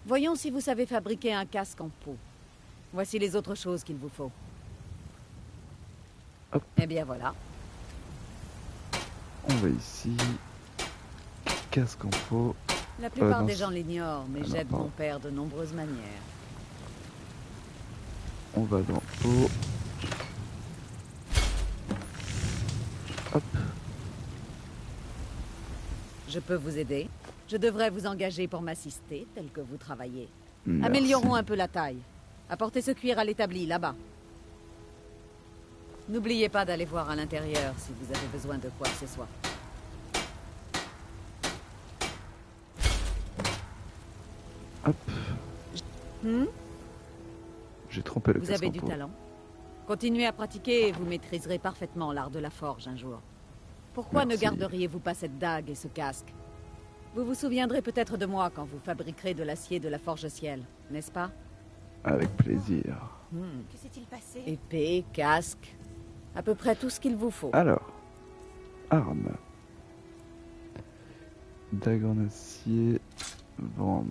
Voyons si vous savez fabriquer un casque en peau. Voici les autres choses qu'il vous faut. Hop. Eh bien voilà. On va ici. Casque en peau. La plupart non, des gens l'ignorent, mais non, j'aide pardon. mon père de nombreuses manières. On va dans peau. Hop. Je peux vous aider. Je devrais vous engager pour m'assister, tel que vous travaillez. Merci. Améliorons un peu la taille. Apportez ce cuir à l'établi, là-bas. N'oubliez pas d'aller voir à l'intérieur si vous avez besoin de quoi que ce soit. Hop. Hmm? J'ai trompé le Vous casque avez en du peau. talent. Continuez à pratiquer et vous maîtriserez parfaitement l'art de la forge un jour. Pourquoi Merci. ne garderiez-vous pas cette dague et ce casque? Vous vous souviendrez peut-être de moi quand vous fabriquerez de l'acier de la forge ciel, n'est-ce pas? Avec plaisir. Que s'est-il passé? Épée, casque, à peu près tout ce qu'il vous faut. Alors. Armes. Dague en acier. Vendre,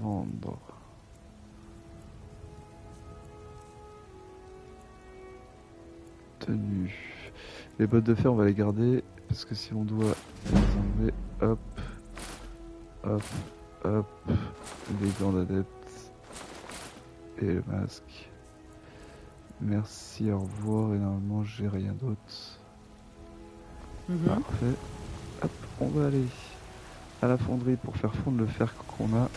vendre. Tenue. Les bottes de fer, on va les garder. Parce que si on doit les enlever, hop. Hop. Hop. Les gants d'adepte. Et le masque. Merci, au revoir. Et normalement, j'ai rien d'autre. Parfait. Hop, on va aller à la fonderie pour faire fondre le fer qu'on a.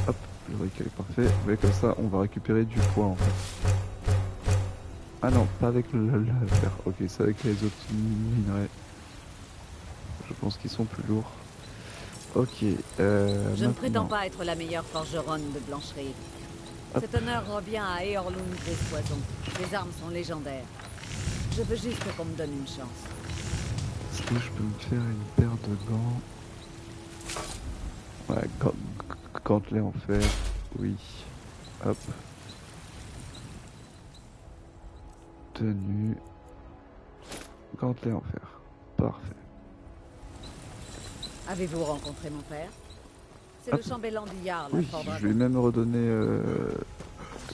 Hop, le briquet est parfait. Vous voyez, comme ça, on va récupérer du poids en fait. Ah non, pas avec le fer. Ok, c'est avec les autres minerais. Je pense qu'ils sont plus lourds. Ok. Je ne prétends maintenant. pas être la meilleure forgeronne de Blancherie. Hop. Cet honneur revient à Eorlund des Poisons. Ses armes sont légendaires. Je veux juste qu'on me donne une chance. Est-ce que je peux me faire une paire de gants? Ouais, gantelets en fer. Oui. Hop. Tenue. Gantelets en fer. Parfait. Avez-vous rencontré mon père? C'est Hop. le chambellan du Jarl, à Oui, Fort je Dragon. vais lui même redonner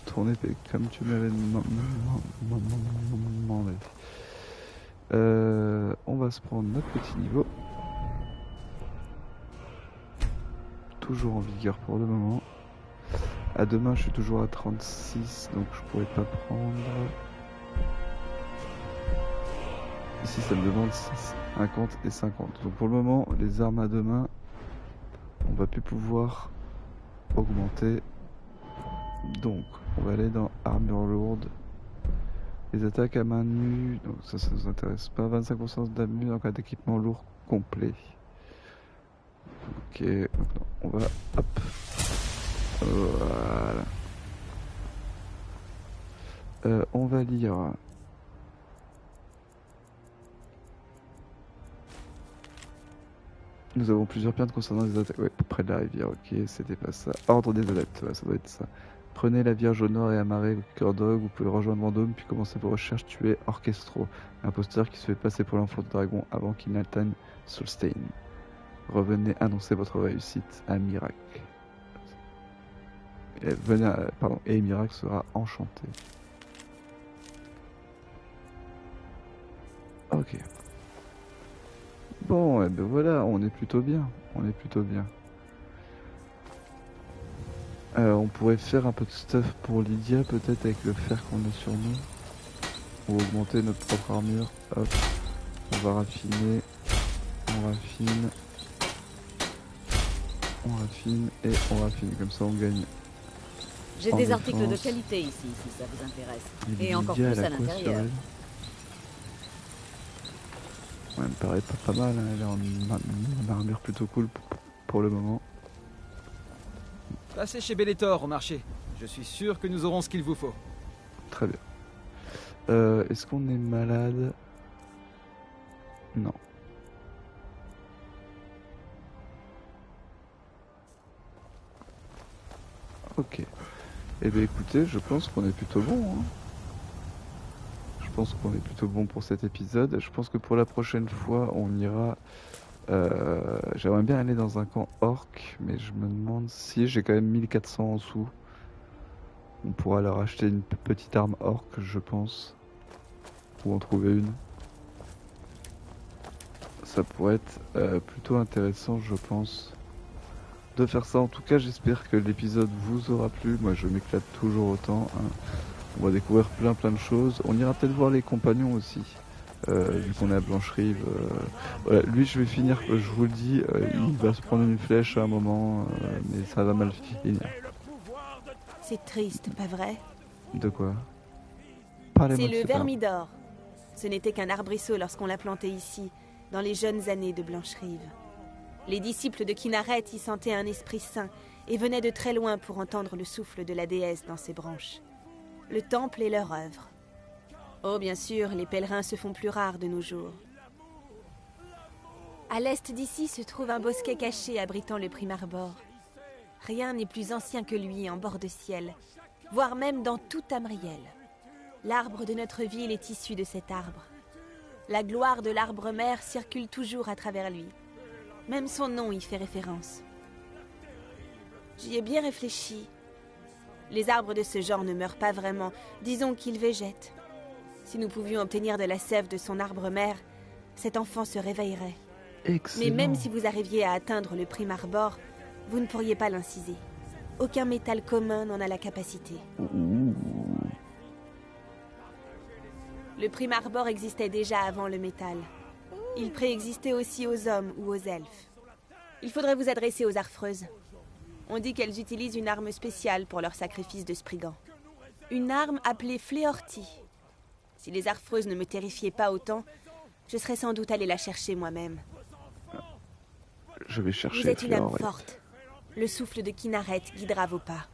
ton épée comme tu m'avais demandé. On va se prendre notre petit niveau. Toujours en vigueur pour le moment. À demain, je suis toujours à 36, donc je pourrais pas prendre. Ici, ça me demande 50 et 50. Donc pour le moment, les armes à deux mains, on va plus pouvoir augmenter. Donc, on va aller dans armure lourde. Les attaques à main nue, donc ça nous intéresse pas. 25% d'armure en cas d'équipement lourd complet. Ok, maintenant on va, hop, voilà. On va lire. Nous avons plusieurs plaintes concernant les attaques. Ouais, près de la rivière, ok, c'était pas ça. Ordre des adeptes, ouais, ça doit être ça. Prenez la Vierge au nord et amarrez le cœur d'og. Vous pouvez rejoindre Vendôme puis commencer vos recherches. Tuer Orchestro, imposteur qui se fait passer pour l'enfant de dragon avant qu'il n'atteigne Solstheim. Revenez annoncer votre réussite à Mirac. Et Mirac sera enchanté. Ok. Bon, et ben voilà, on est plutôt bien. On est plutôt bien. On pourrait faire un peu de stuff pour Lydia, peut-être avec le fer qu'on a sur nous. Ou augmenter notre propre armure. Hop. On va raffiner. On raffine. On raffine et on raffine. Comme ça on gagne. J'ai des articles de qualité ici, si ça vous intéresse. Et encore plus à l'intérieur. Ouais, elle me paraît pas mal, hein. Elle est en armure plutôt cool pour le moment. Passez chez Bellator au marché. Je suis sûr que nous aurons ce qu'il vous faut. Très bien. Est-ce qu'on est malade? Non. Ok. Eh bien écoutez, je pense qu'on est plutôt bon. Hein. Je pense qu'on est plutôt bon pour cet épisode. Je pense que pour la prochaine fois, on ira... j'aimerais bien aller dans un camp orc, mais je me demande si j'ai quand même 1400 en sous. On pourra leur acheter une petite arme orc, je pense. Ou en trouver une. Ça pourrait être plutôt intéressant, je pense, de faire ça. En tout cas, j'espère que l'épisode vous aura plu. Moi, je m'éclate toujours autant. Hein. On va découvrir plein de choses. On ira peut-être voir les compagnons aussi. Vu qu'on est à Blancherive. Voilà, lui, je vais finir, je vous le dis, il va se prendre une flèche à un moment, mais ça va mal finir. C'est triste, pas vrai? De quoi? C'est le Vermidor. Ce n'était qu'un arbrisseau lorsqu'on l'a planté ici, dans les jeunes années de Blancherive. Les disciples de Kynareth y sentaient un esprit saint et venaient de très loin pour entendre le souffle de la déesse dans ses branches. Le temple est leur œuvre. Oh, bien sûr, les pèlerins se font plus rares de nos jours. À l'est d'ici se trouve un bosquet caché abritant le Primarbor. Rien n'est plus ancien que lui en bord de ciel, voire même dans tout Tamriel. L'arbre de notre ville est issu de cet arbre. La gloire de l'arbre-mère circule toujours à travers lui. Même son nom y fait référence. J'y ai bien réfléchi. Les arbres de ce genre ne meurent pas vraiment, disons qu'ils végètent. Si nous pouvions obtenir de la sève de son arbre-mère, cet enfant se réveillerait. Excellent. Mais même si vous arriviez à atteindre le Primarbor, vous ne pourriez pas l'inciser. Aucun métal commun n'en a la capacité. Le Primarbor existait déjà avant le métal. Il préexistait aussi aux hommes ou aux elfes. Il faudrait vous adresser aux Arfreuses. On dit qu'elles utilisent une arme spéciale pour leur sacrifice de Spriggan. Une arme appelée Fléorti. Si les Arfreuses ne me terrifiaient pas autant, je serais sans doute allé la chercher moi-même. Je vais chercher. Vous êtes une âme forte. Le souffle de Kynareth guidera vos pas.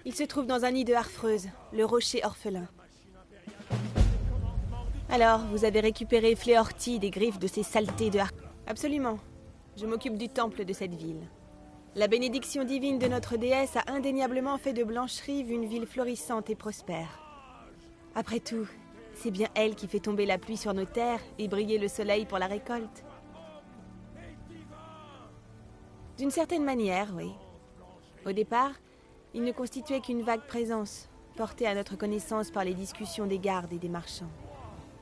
Il se trouve dans un nid de Harfreuse, le rocher orphelin. Alors, vous avez récupéré Fléorti des griffes de ces saletés de Absolument. Je m'occupe du temple de cette ville. La bénédiction divine de notre déesse a indéniablement fait de Blancherive une ville florissante et prospère. Après tout, c'est bien elle qui fait tomber la pluie sur nos terres et briller le soleil pour la récolte. D'une certaine manière, oui. Au départ, il ne constituait qu'une vague présence, portée à notre connaissance par les discussions des gardes et des marchands.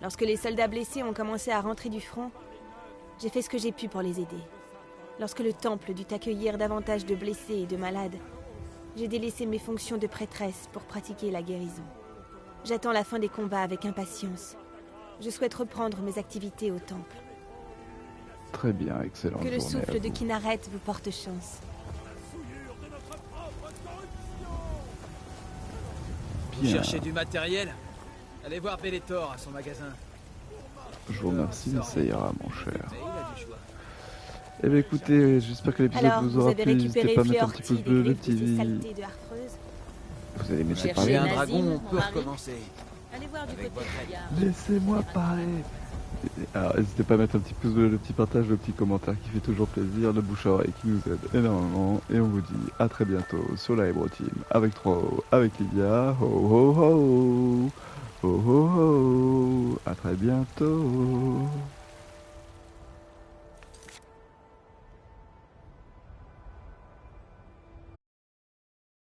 Lorsque les soldats blessés ont commencé à rentrer du front, j'ai fait ce que j'ai pu pour les aider. Lorsque le temple dut accueillir davantage de blessés et de malades, J'ai délaissé mes fonctions de prêtresse pour pratiquer la guérison. J'attends la fin des combats avec impatience. Je souhaite reprendre mes activités au temple. Très bien, excellent. Que le souffle de Kynareth vous porte chance. Vous cherchez du matériel? Allez voir Bellator à son magasin. Je vous remercie, mais ça ira, mon cher. Eh bien écoutez, j'espère que l'épisode vous aura plu. N'hésitez pas à mettre un petit pouce bleu, le petit... Vous allez me laisser parler. Un dragon, on peut recommencer. Allez voir du côté du gars. Laissez-moi parler. Alors n'hésitez pas à mettre un petit pouce bleu, le petit partage, le petit commentaire qui fait toujours plaisir, le bouche à oreille qui nous aide énormément. Et on vous dit à très bientôt sur la Ebro Team avec 3O, avec Lydia. Ho ho ho. Ho ho ho. À très bientôt.